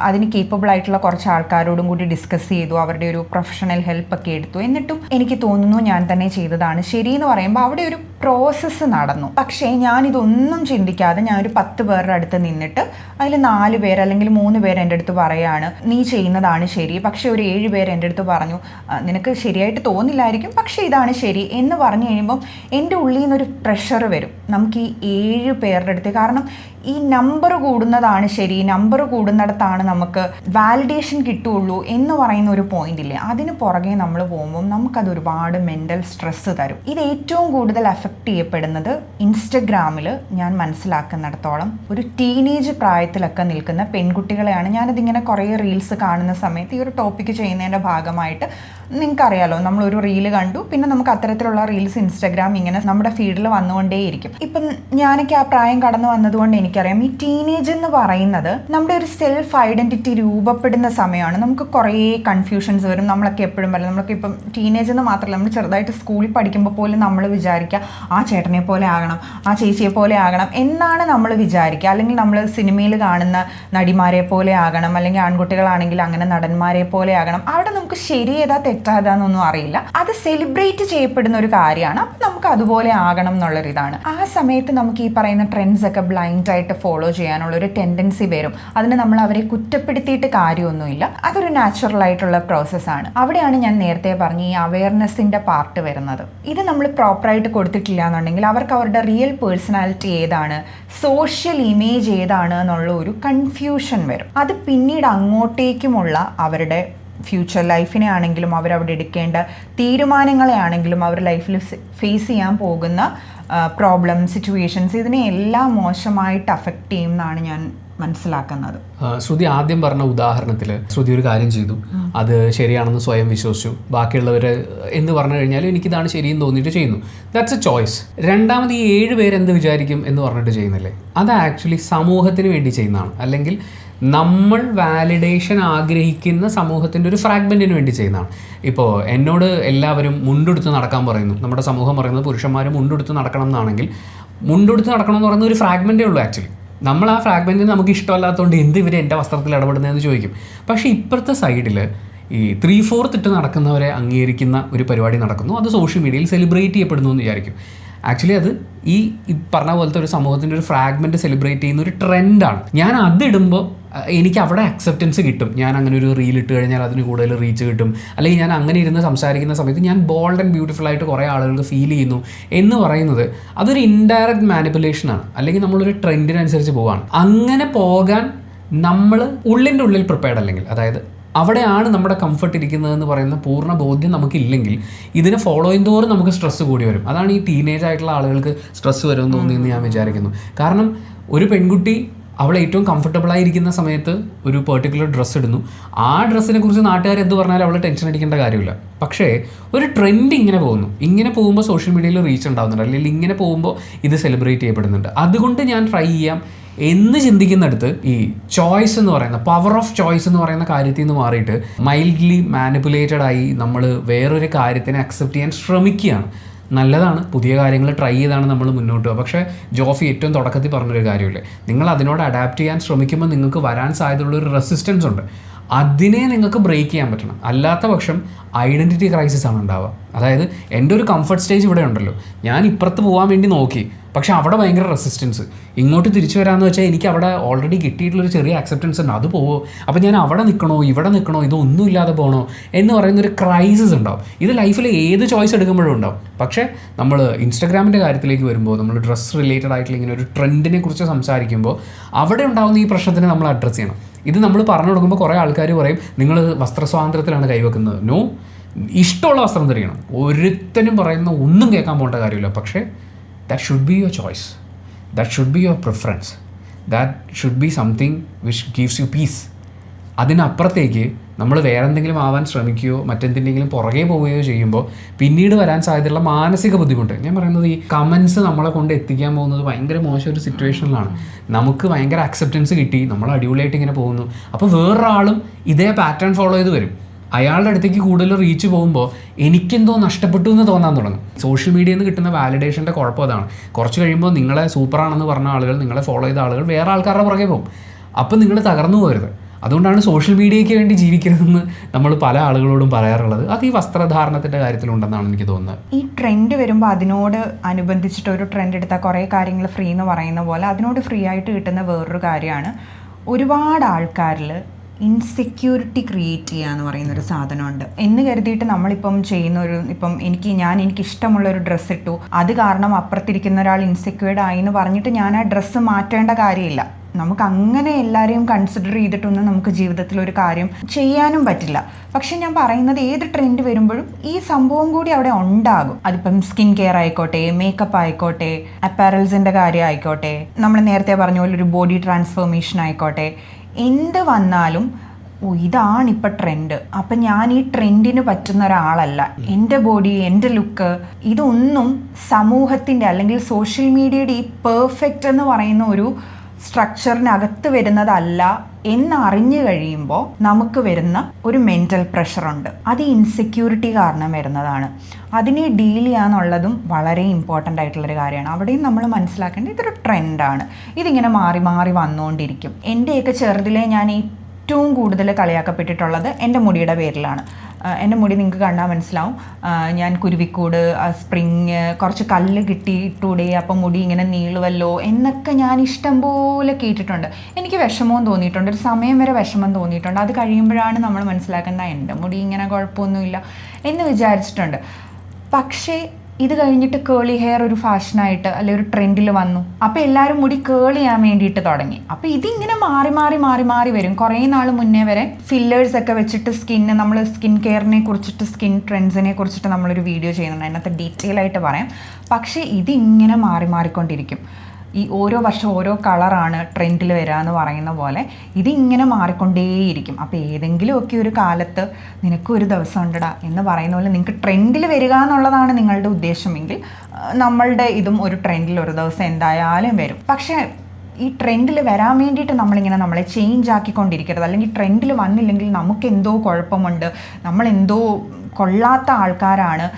അതിന് കേപ്പബിൾ ആയിട്ടുള്ള കുറച്ച് ആൾക്കാരോടും കൂടി ഡിസ്കസ് ചെയ്തു, അവരുടെ ഒരു പ്രൊഫഷണൽ ഹെൽപ്പൊക്കെ എടുത്തു, എന്നിട്ടും എനിക്ക് തോന്നുന്നു ഞാൻ തന്നെ ചെയ്തതാണ് ശരി എന്ന് പറയുമ്പോൾ അവിടെ ഒരു പ്രോസസ്സ് നടന്നു. പക്ഷേ ഞാനിതൊന്നും ചിന്തിക്കാതെ ഞാനൊരു 10 പേരുടെ അടുത്ത് നിന്നിട്ട് അതിൽ 4 പേര് അല്ലെങ്കിൽ 3 പേര് എൻ്റെ അടുത്ത് പറയുകയാണ് നീ ചെയ്യുന്നതാണ് ശരി, പക്ഷേ ഒരു 7 പേര് എൻ്റെ അടുത്ത് പറഞ്ഞു നിനക്ക് ശരിയായിട്ട് തോന്നില്ലായിരിക്കും, പക്ഷേ ഇതാണ് ശരി എന്ന് പറഞ്ഞു കഴിയുമ്പം എൻ്റെ ഉള്ളിൽ നിന്നൊരു പ്രഷർ വരും നമുക്ക് ഈ 7 പേരുടെ അടുത്ത്. കാരണം ഈ നമ്പർ കൂടുന്നതാണ് ശരി, നമ്പർ കൂടുന്നിടത്താണ് നമുക്ക് വാലിഡേഷൻ കിട്ടുകയുള്ളൂ എന്ന് പറയുന്ന ഒരു പോയിന്റ് ഇല്ലേ, അതിന് പുറകെ നമ്മൾ പോകുമ്പം നമുക്കത് ഒരുപാട് മെൻ്റൽ സ്ട്രെസ്സ് തരും. ഇത് ഏറ്റവും കൂടുതൽ അഫക്റ്റ് ചെയ്യപ്പെടുന്നത് ഇൻസ്റ്റഗ്രാമിൽ ഞാൻ മനസ്സിലാക്കുന്നിടത്തോളം ഒരു ടീനേജ് പ്രായത്തിലൊക്കെ നിൽക്കുന്ന പെൺകുട്ടികളെയാണ്. ഞാനതിങ്ങനെ കുറേ റീൽസ് കാണുന്ന സമയത്ത് ഈ ഒരു ടോപ്പിക്ക് ചെയ്യുന്നതിൻ്റെ ഭാഗമായിട്ട് നിങ്ങൾക്കറിയാലോ, നമ്മളൊരു റീല് കണ്ടു, പിന്നെ നമുക്ക് അത്തരത്തിലുള്ള റീൽസ് ഇൻസ്റ്റഗ്രാം ഇങ്ങനെ നമ്മുടെ ഫീഡിൽ വന്നുകൊണ്ടേയിരിക്കും. ഇപ്പം ഞാനൊക്കെ ആ പ്രായം കടന്നു വന്നതുകൊണ്ട് എനിക്കറിയാം ഈ ടീനേജ് എന്ന് പറയുന്നത് നമ്മുടെ ഒരു സെൽഫ് ഐഡൻറ്റിറ്റി രൂപപ്പെടുന്ന സമയമാണ്. നമുക്ക് കുറേ കൺഫ്യൂഷൻസ് വരും. നമ്മളൊക്കെ എപ്പോഴും പറയും, നമ്മളൊക്കെ ഇപ്പം ടീനേജ് എന്ന് മാത്രമല്ല, നമ്മൾ ചെറുതായിട്ട് സ്കൂളിൽ പഠിക്കുമ്പോൾ പോലും നമ്മൾ വിചാരിക്കുക ആ ചേട്ടനെ പോലെ ആകണം, ആ ചേച്ചിയെ പോലെ ആകണം എന്നാണ് നമ്മൾ വിചാരിക്കുക. അല്ലെങ്കിൽ നമ്മൾ സിനിമയിൽ കാണുന്ന നടിമാരെ പോലെ ആകണം, അല്ലെങ്കിൽ ആൺകുട്ടികളാണെങ്കിൽ അങ്ങനെ നടന്മാരെ പോലെ ആകണം. അവിടെ നമുക്ക് ശരിയേതാ തെറ്റാതാന്നൊന്നും അറിയില്ല. അത് സെലിബ്രേറ്റ് ചെയ്യപ്പെടുന്ന ഒരു കാര്യമാണ്. അപ്പം നമുക്ക് അതുപോലെ ആകണം എന്നുള്ളൊരിതാണ്. ആ സമയത്ത് നമുക്ക് ഈ പറയുന്ന ട്രെൻഡ്സ് ഒക്കെ ബ്ലൈൻഡായിട്ട് ഫോളോ ചെയ്യാനുള്ളൊരു ടെൻഡൻസി വരും. അതിന് നമ്മൾ അവരെ കുറ്റപ്പെടുത്തിയിട്ട് കാര്യമൊന്നുമില്ല. അതൊരു നാച്ചുറൽ ആയിട്ടുള്ള പ്രോസസ്സാണ്. അവിടെയാണ് ഞാൻ നേരത്തെ പറഞ്ഞ ഈ അവയർനെസ്സിൻ്റെ പാർട്ട് വരുന്നത്. ഇത് നമ്മൾ പ്രോപ്പറായിട്ട് കൊടുത്തിട്ടില്ല എന്നുണ്ടെങ്കിൽ അവർക്ക് അവരുടെ റിയൽ പേഴ്സണാലിറ്റി ഏതാണ്, സോഷ്യൽ ഇമേജ് ഏതാണ് എന്നുള്ള ഒരു കൺഫ്യൂഷൻ വരും. അത് പിന്നീട് അങ്ങോട്ടേക്കുമുള്ള അവരുടെ ഫ്യൂച്ചർ ലൈഫിനെ ആണെങ്കിലും അവരവിടെ എടുക്കേണ്ട തീരുമാനങ്ങളെ ആണെങ്കിലും അവർ ലൈഫിൽ ഫേസ് ചെയ്യാൻ പോകുന്ന പ്രോബ്ലം സിറ്റുവേഷൻസ് ഇതിനെ എല്ലാം മോശമായിട്ട് അഫക്റ്റ് ചെയ്യും എന്നാണ് ഞാൻ മനസ്സിലാക്കുന്നത്. ശ്രുതി ആദ്യം പറഞ്ഞ ഉദാഹരണത്തിൽ ശ്രുതി ഒരു കാര്യം ചെയ്തു, അത് ശരിയാണെന്ന് സ്വയം വിശ്വസിച്ചു, ബാക്കിയുള്ളവർ എന്ന് പറഞ്ഞു കഴിഞ്ഞാൽ എനിക്കിതാണ് ശരിയെന്ന് തോന്നിയിട്ട് ചെയ്യുന്നു. That's A choice. രണ്ടാമത് ഈ 7 പേര് എന്ത് വിചാരിക്കും എന്ന് പറഞ്ഞിട്ട് ചെയ്യുന്നില്ലേ, അത് ആക്ച്വലി സമൂഹത്തിന് വേണ്ടി ചെയ്യുന്നതാണ്. അല്ലെങ്കിൽ നമ്മൾ വാലിഡേഷൻ ആഗ്രഹിക്കുന്ന സമൂഹത്തിൻ്റെ ഒരു ഫ്രാഗ്മെൻറ്റിന് വേണ്ടി ചെയ്യുന്നതാണ്. ഇപ്പോൾ എന്നോട് എല്ലാവരും മുണ്ടെടുത്ത് നടക്കാൻ പറയുന്നു, നമ്മുടെ സമൂഹം പറയുന്നത് പുരുഷന്മാർ മുണ്ടെടുത്ത് നടക്കണം എന്നാണെങ്കിൽ മുണ്ടെടുത്ത് നടക്കണം എന്ന് പറയുന്ന ഒരു ഫ്രാഗ്മെൻറ്റേ ഉള്ളൂ. ആക്ച്വലി നമ്മൾ ആ ഫ്രാഗ്മെൻറ്റിന് നമുക്ക് ഇഷ്ടമല്ലാത്തതുകൊണ്ട് എന്ത് ഇവർ എൻ്റെ വസ്ത്രത്തിൽ ഇടപെടുന്നതെന്ന് ചോദിക്കും. പക്ഷേ ഇപ്പുറത്തെ സൈഡിൽ ഈ 3/4 ഇട്ട് നടക്കുന്നവരെ അംഗീകരിക്കുന്ന ഒരു പരിപാടി നടക്കുന്നു, അത് സോഷ്യൽ മീഡിയയിൽ സെലിബ്രേറ്റ് ചെയ്യപ്പെടുന്നു എന്ന് വിചാരിക്കും. ആക്ച്വലി അത് ഈ പറഞ്ഞ പോലത്തെ ഒരു സമൂഹത്തിൻ്റെ ഒരു ഫ്രാഗ്മെൻറ്റ് സെലിബ്രേറ്റ് ചെയ്യുന്ന ഒരു ട്രെൻഡാണ്. ഞാൻ അതിടുമ്പോൾ എനിക്ക് അവിടെ അക്സെപ്റ്റൻസ് കിട്ടും. ഞാൻ അങ്ങനെ ഒരു റീൽ ഇട്ട് കഴിഞ്ഞാൽ അതിന് കൂടുതൽ റീച്ച് കിട്ടും. അല്ലെങ്കിൽ ഞാൻ അങ്ങനെ ഇരുന്ന് സംസാരിക്കുന്ന സമയത്ത് ഞാൻ ബോൾഡ് ആൻഡ് ബ്യൂട്ടിഫുൾ ആയിട്ട് കുറേ ആളുകൾക്ക് ഫീൽ ചെയ്യുന്നു എന്ന് പറയുന്നത് അതൊരു ഇൻഡയറക്റ്റ് മാനിപ്പുലേഷനാണ്. അല്ലെങ്കിൽ നമ്മളൊരു ട്രെൻഡിനനുസരിച്ച് പോവുകയാണ്. അങ്ങനെ പോകാൻ നമ്മൾ ഉള്ളിൻ്റെ ഉള്ളിൽ പ്രിപ്പയർഡ് അല്ലെങ്കിൽ, അതായത് അവിടെയാണ് നമ്മുടെ കംഫർട്ട് ഇരിക്കുന്നതെന്ന് പറയുന്ന പൂർണ്ണ ബോധ്യം നമുക്കില്ലെങ്കിൽ ഇതിനെ ഫോളോ ചെയ്യുന്നതോറും നമുക്ക് സ്ട്രെസ്സ് കൂടി വരും. അതാണ് ഈ ടീനേജ് ആയിട്ടുള്ള ആളുകൾക്ക് സ്ട്രെസ്സ് വരുമെന്ന് തോന്നിയെന്ന് ഞാൻ വിചാരിക്കുന്നു. കാരണം ഒരു പെൺകുട്ടി അവൾ ഏറ്റവും കംഫർട്ടബിളായിരിക്കുന്ന സമയത്ത് ഒരു പെർട്ടിക്കുലർ ഡ്രസ്സ് ഇടുന്നു. ആ ഡ്രസ്സിനെ കുറിച്ച് നാട്ടുകാർ എന്ത് പറഞ്ഞാലും അവൾ ടെൻഷൻ അടിക്കേണ്ട കാര്യമില്ല. പക്ഷേ ഒരു ട്രെൻഡ് ഇങ്ങനെ പോകുന്നു, ഇങ്ങനെ പോകുമ്പോൾ സോഷ്യൽ മീഡിയയിൽ റീച്ച് ഉണ്ടാകുന്നുണ്ട്, അല്ലെങ്കിൽ ഇങ്ങനെ പോകുമ്പോൾ ഇത് സെലിബ്രേറ്റ് ചെയ്യപ്പെടുന്നുണ്ട്. അതുകൊണ്ട് ഞാൻ ട്രൈ ചെയ്യാം എന്ന് ചിന്തിക്കുന്നിടത്ത് ഈ ചോയ്സ് എന്ന് പറയുന്ന പവർ ഓഫ് ചോയ്സ് എന്ന് പറയുന്ന കാര്യത്തിൽ നിന്ന് മാറിയിട്ട് മൈൽഡ്ലി മാനിപ്പുലേറ്റഡ് ആയി നമ്മൾ വേറൊരു കാര്യത്തിനെ അക്സെപ്റ്റ് ചെയ്യാൻ ശ്രമിക്കുകയാണ്. നല്ലതാണ്, പുതിയ കാര്യങ്ങൾ ട്രൈ ചെയ്താണ് നമ്മൾ മുന്നോട്ട് പോകുക. പക്ഷേ ജോഫി ഏറ്റവും തുടക്കത്തിൽ പറഞ്ഞൊരു കാര്യമില്ലേ, നിങ്ങൾ അതിനോട് അഡാപ്റ്റ് ചെയ്യാൻ ശ്രമിക്കുമ്പോൾ നിങ്ങൾക്ക് വരാൻ സാധ്യതയുള്ളൊരു റെസിസ്റ്റൻസ് ഉണ്ട്. അതിനെ നിങ്ങൾക്ക് ബ്രേക്ക് ചെയ്യാൻ പറ്റണം. അല്ലാത്ത പക്ഷം ഐഡൻറ്റിറ്റി ക്രൈസിസ് ആണ് ഉണ്ടാവുക. അതായത് എൻ്റെ ഒരു കംഫർട്ട് സ്റ്റേജ് ഇവിടെ ഉണ്ടല്ലോ, ഞാൻ ഇപ്പുറത്ത് പോകാൻ വേണ്ടി നോക്കി, പക്ഷേ അവിടെ ഭയങ്കര റെസിസ്റ്റൻസ്. ഇങ്ങോട്ട് തിരിച്ചു വരാമെന്ന് വെച്ചാൽ എനിക്ക് അവിടെ ഓൾറെഡി കിട്ടിയിട്ടുള്ളൊരു ചെറിയ അക്സെപ്റ്റൻസ് ഉണ്ട്, അത് പോവോ, അപ്പോൾ ഞാൻ അവിടെ നിൽക്കണോ ഇവിടെ നിൽക്കണോ, ഇതൊന്നും ഇല്ലാതെ പോകണോ എന്ന് പറയുന്നൊരു ക്രൈസിസ് ഉണ്ടാവും. ഇത് ലൈഫിൽ ഏത് ചോയ്സ് എടുക്കുമ്പോഴും ഉണ്ടാവും. പക്ഷേ നമ്മൾ ഇൻസ്റ്റാഗ്രാമിൻ്റെ കാര്യത്തിലേക്ക് വരുമ്പോൾ, നമ്മൾ ഡ്രസ്സ് റിലേറ്റഡ് ആയിട്ടുള്ള ഇങ്ങനെ ഒരു ട്രെൻഡിനെ കുറിച്ച് സംസാരിക്കുമ്പോൾ അവിടെ ഉണ്ടാകുന്ന ഈ പ്രശ്നത്തിനെ നമ്മൾ അഡ്രസ്സ് ചെയ്യണം. ഇത് നമ്മൾ പറഞ്ഞു കൊടുക്കുമ്പോൾ കുറേ ആൾക്കാർ പറയും നിങ്ങൾ വസ്ത്രസ്വാതന്ത്ര്യത്തിലാണ് കൈവെക്കുന്നത്. നോ, ഇഷ്ടമുള്ള വസ്ത്രം ധരിക്കണം, ഒരുത്തനും പറയുന്ന ഒന്നും കേൾക്കാൻ പോകേണ്ട കാര്യമില്ല. പക്ഷേ that should be your choice, that should be your preference, that should be something which gives you peace. അതിനപ്പുറത്തേക്ക് നമ്മൾ വേറെ എന്തെങ്കിലും ആവാൻ ശ്രമിക്കുകയോ മറ്റെന്തെങ്കിലും പുറകെ പോവുകയോ ചെയ്യുമ്പോൾ പിന്നീട് വരാൻ സാധ്യതയുള്ള മാനസിക ബുദ്ധിമുട്ട്, ഞാൻ പറയുന്നത് ഈ കമൻസ് നമ്മളെ കൊണ്ട് എത്തിക്കാൻ പോകുന്നത് ഭയങ്കര മോശം ഒരു സിറ്റുവേഷനിലാണ്. നമുക്ക് ഭയങ്കര അക്സെപ്റ്റൻസ് കിട്ടി, നമ്മൾ അടിപൊളിയായിട്ട് ഇങ്ങനെ പോകുന്നു, അപ്പോൾ വേറൊരാളും ഇതേ പാറ്റേൺ ഫോളോ ചെയ്ത് വരും. അയാളുടെ അടുത്തേക്ക് കൂടുതൽ റീച്ച് പോകുമ്പോൾ എനിക്കെന്തോ നഷ്ടപ്പെട്ടു എന്ന് തോന്നാൻ തുടങ്ങും. സോഷ്യൽ മീഡിയയിൽ നിന്ന് കിട്ടുന്ന വാലിഡേഷൻ്റെ കുഴപ്പം അതാണ്. കുറച്ച് കഴിയുമ്പോൾ നിങ്ങളെ സൂപ്പറാണെന്ന് പറഞ്ഞ ആളുകൾ, നിങ്ങളെ ഫോളോ ചെയ്ത ആളുകൾ വേറെ ആൾക്കാരുടെ പുറകെ പോകും. അപ്പം നിങ്ങൾ തകർന്നു പോകരുത്. അതുകൊണ്ടാണ് സോഷ്യൽ മീഡിയയ്ക്ക് വേണ്ടി ജീവിക്കരുതെന്ന് നമ്മൾ പല ആളുകളോടും പറയാറുള്ളത്. അത് ഈ വസ്ത്രധാരണത്തിൻ്റെ കാര്യത്തിലുണ്ടെന്നാണ് എനിക്ക് തോന്നുന്നത്. ഈ ട്രെൻഡ് വരുമ്പോൾ അതിനോട് അനുബന്ധിച്ചിട്ട് ഒരു ട്രെൻഡ് എടുത്താൽ കുറേ കാര്യങ്ങൾ ഫ്രീ എന്ന് പറയുന്ന പോലെ അതിനോട് ഫ്രീ ആയിട്ട് കിട്ടുന്ന വേറൊരു കാര്യമാണ് ഒരുപാട് ആൾക്കാരിൽ ഇൻസെക്യൂരിറ്റി ക്രിയേറ്റ് ചെയ്യുക എന്ന് പറയുന്നൊരു സാധനമുണ്ട്. എന്ന് കരുതിയിട്ട് നമ്മളിപ്പം ചെയ്യുന്നൊരു, ഇപ്പം എനിക്ക് ഇഷ്ടമുള്ളൊരു ഡ്രസ്സ് ഇട്ടു, അത് കാരണം അപ്പുറത്തിരിക്കുന്ന ഒരാൾ ഇൻസെക്യൂർഡ് ആയി എന്ന് പറഞ്ഞിട്ട് ഞാൻ ആ ഡ്രസ്സ് മാറ്റേണ്ട കാര്യമില്ല. നമുക്ക് അങ്ങനെ എല്ലാവരെയും കൺസിഡർ ചെയ്തിട്ടൊന്നും നമുക്ക് ജീവിതത്തിൽ ഒരു കാര്യം ചെയ്യാനും പറ്റില്ല. പക്ഷെ ഞാൻ പറയുന്നത് ഏത് ട്രെൻഡ് വരുമ്പോഴും ഈ സംഭവം കൂടി അവിടെ ഉണ്ടാകും. അതിപ്പം സ്കിൻ കെയർ ആയിക്കോട്ടെ, മേക്കപ്പ് ആയിക്കോട്ടെ, അപ്പാരൽസിൻ്റെ കാര്യം ആയിക്കോട്ടെ, നമ്മൾ നേരത്തെ പറഞ്ഞ പോലെ ഒരു ബോഡി ട്രാൻസ്ഫോർമേഷൻ ആയിക്കോട്ടെ, എന്ത് വന്നാലും ഇതാണിപ്പോൾ ട്രെൻഡ്, അപ്പം ഞാൻ ഈ ട്രെൻഡിന് പറ്റുന്ന ഒരാളല്ല, എൻ്റെ ബോഡി, എൻ്റെ ലുക്ക്, ഇതൊന്നും സമൂഹത്തിൻ്റെ അല്ലെങ്കിൽ സോഷ്യൽ മീഡിയയുടെ ഈ പെർഫെക്റ്റ് എന്ന് പറയുന്ന ഒരു സ്ട്രക്ചറിനകത്ത് വരുന്നതല്ല എന്നറിഞ്ഞു കഴിയുമ്പോൾ നമുക്ക് വരുന്ന ഒരു മെൻ്റൽ പ്രഷറുണ്ട്. അത് ഇൻസെക്യൂരിറ്റി കാരണം വരുന്നതാണ്. അതിനെ ഡീൽ ചെയ്യാന്നുള്ളതും വളരെ ഇമ്പോർട്ടൻ്റ് ആയിട്ടുള്ളൊരു കാര്യമാണ്. അവിടെയും നമ്മൾ മനസ്സിലാക്കേണ്ടത് ഇതൊരു ട്രെൻഡാണ്. ഇതിങ്ങനെ മാറി മാറി വന്നുകൊണ്ടിരിക്കും. എൻ്റെയൊക്കെ ചെറുതിലെ ഞാൻ ഏറ്റവും കൂടുതൽ കളിയാക്കപ്പെട്ടിട്ടുള്ളത് എൻ്റെ മുടിയുടെ പേരിലാണ്. എൻ്റെ മുടി നിങ്ങൾക്ക് കണ്ടാൽ മനസ്സിലാവും. ഞാൻ കുരുവിക്കൂട്, സ്പ്രിങ്, കുറച്ച് കല്ല് കിട്ടിയിട്ടൂടെ അപ്പം മുടി ഇങ്ങനെ നീളുവല്ലോ എന്നൊക്കെ ഞാൻ ഇഷ്ടം പോലെ കേട്ടിട്ടുണ്ട്. എനിക്ക് വിഷമവും തോന്നിയിട്ടുണ്ട്, ഒരു സമയം വരെ വിഷമം തോന്നിയിട്ടുണ്ട്. അത് കഴിയുമ്പോഴാണ് നമ്മൾ മനസ്സിലാക്കുന്നത് എൻ്റെ മുടി ഇങ്ങനെ കുഴപ്പമൊന്നുമില്ല എന്ന് വിചാരിച്ചിട്ടുണ്ട്. പക്ഷേ ഇത് കഴിഞ്ഞിട്ട് കേളി ഹെയർ ഒരു ഫാഷനായിട്ട് അല്ലെങ്കിൽ ഒരു ട്രെൻഡിൽ വന്നു. അപ്പോൾ എല്ലാവരും മുടി കേൾ ചെയ്യാൻ വേണ്ടിയിട്ട് തുടങ്ങി. അപ്പോൾ ഇതിങ്ങനെ മാറി മാറി മാറി മാറി വരും. കുറേ നാൾ മുന്നേ വരെ ഫില്ലേഴ്സൊക്കെ വെച്ചിട്ട് നമ്മൾ സ്കിൻ കെയറിനെ കുറിച്ചിട്ട്, സ്കിൻ ട്രെൻഡ്സിനെ കുറിച്ചിട്ട് നമ്മളൊരു വീഡിയോ ചെയ്യുന്നുണ്ട്. അതിനകത്ത് ഡീറ്റെയിൽ ആയിട്ട് പറയാം. പക്ഷേ ഇതിങ്ങനെ മാറി മാറിക്കൊണ്ടിരിക്കും. ഈ ഓരോ വർഷം ഓരോ കളറാണ് ട്രെൻഡിൽ വരിക എന്ന് പറയുന്ന പോലെ ഇതിങ്ങനെ മാറിക്കൊണ്ടേയിരിക്കും. അപ്പോൾ ഏതെങ്കിലുമൊക്കെ ഒരു കാലത്ത് നിനക്കും ഒരു ദിവസം ഉണ്ടടാ എന്ന് പറയുന്ന പോലെ നിങ്ങൾക്ക് ട്രെൻഡിൽ വരിക എന്നുള്ളതാണ് നിങ്ങളുടെ ഉദ്ദേശമെങ്കിൽ നമ്മളുടെ ഇതും ഒരു ട്രെൻഡിൽ ഒരു ദിവസം എന്തായാലും വരും. പക്ഷേ ഈ ട്രെൻഡിൽ വരാൻ വേണ്ടിയിട്ട് നമ്മളിങ്ങനെ നമ്മളെ ചേഞ്ച് ആക്കിക്കൊണ്ടിരിക്കരുത്. അല്ലെങ്കിൽ ട്രെൻഡിൽ വന്നില്ലെങ്കിൽ നമുക്ക് എന്തോ കുഴപ്പമുണ്ട്, നമ്മളെന്തോ കൊള്ളാത്ത ആൾക്കാരാണ്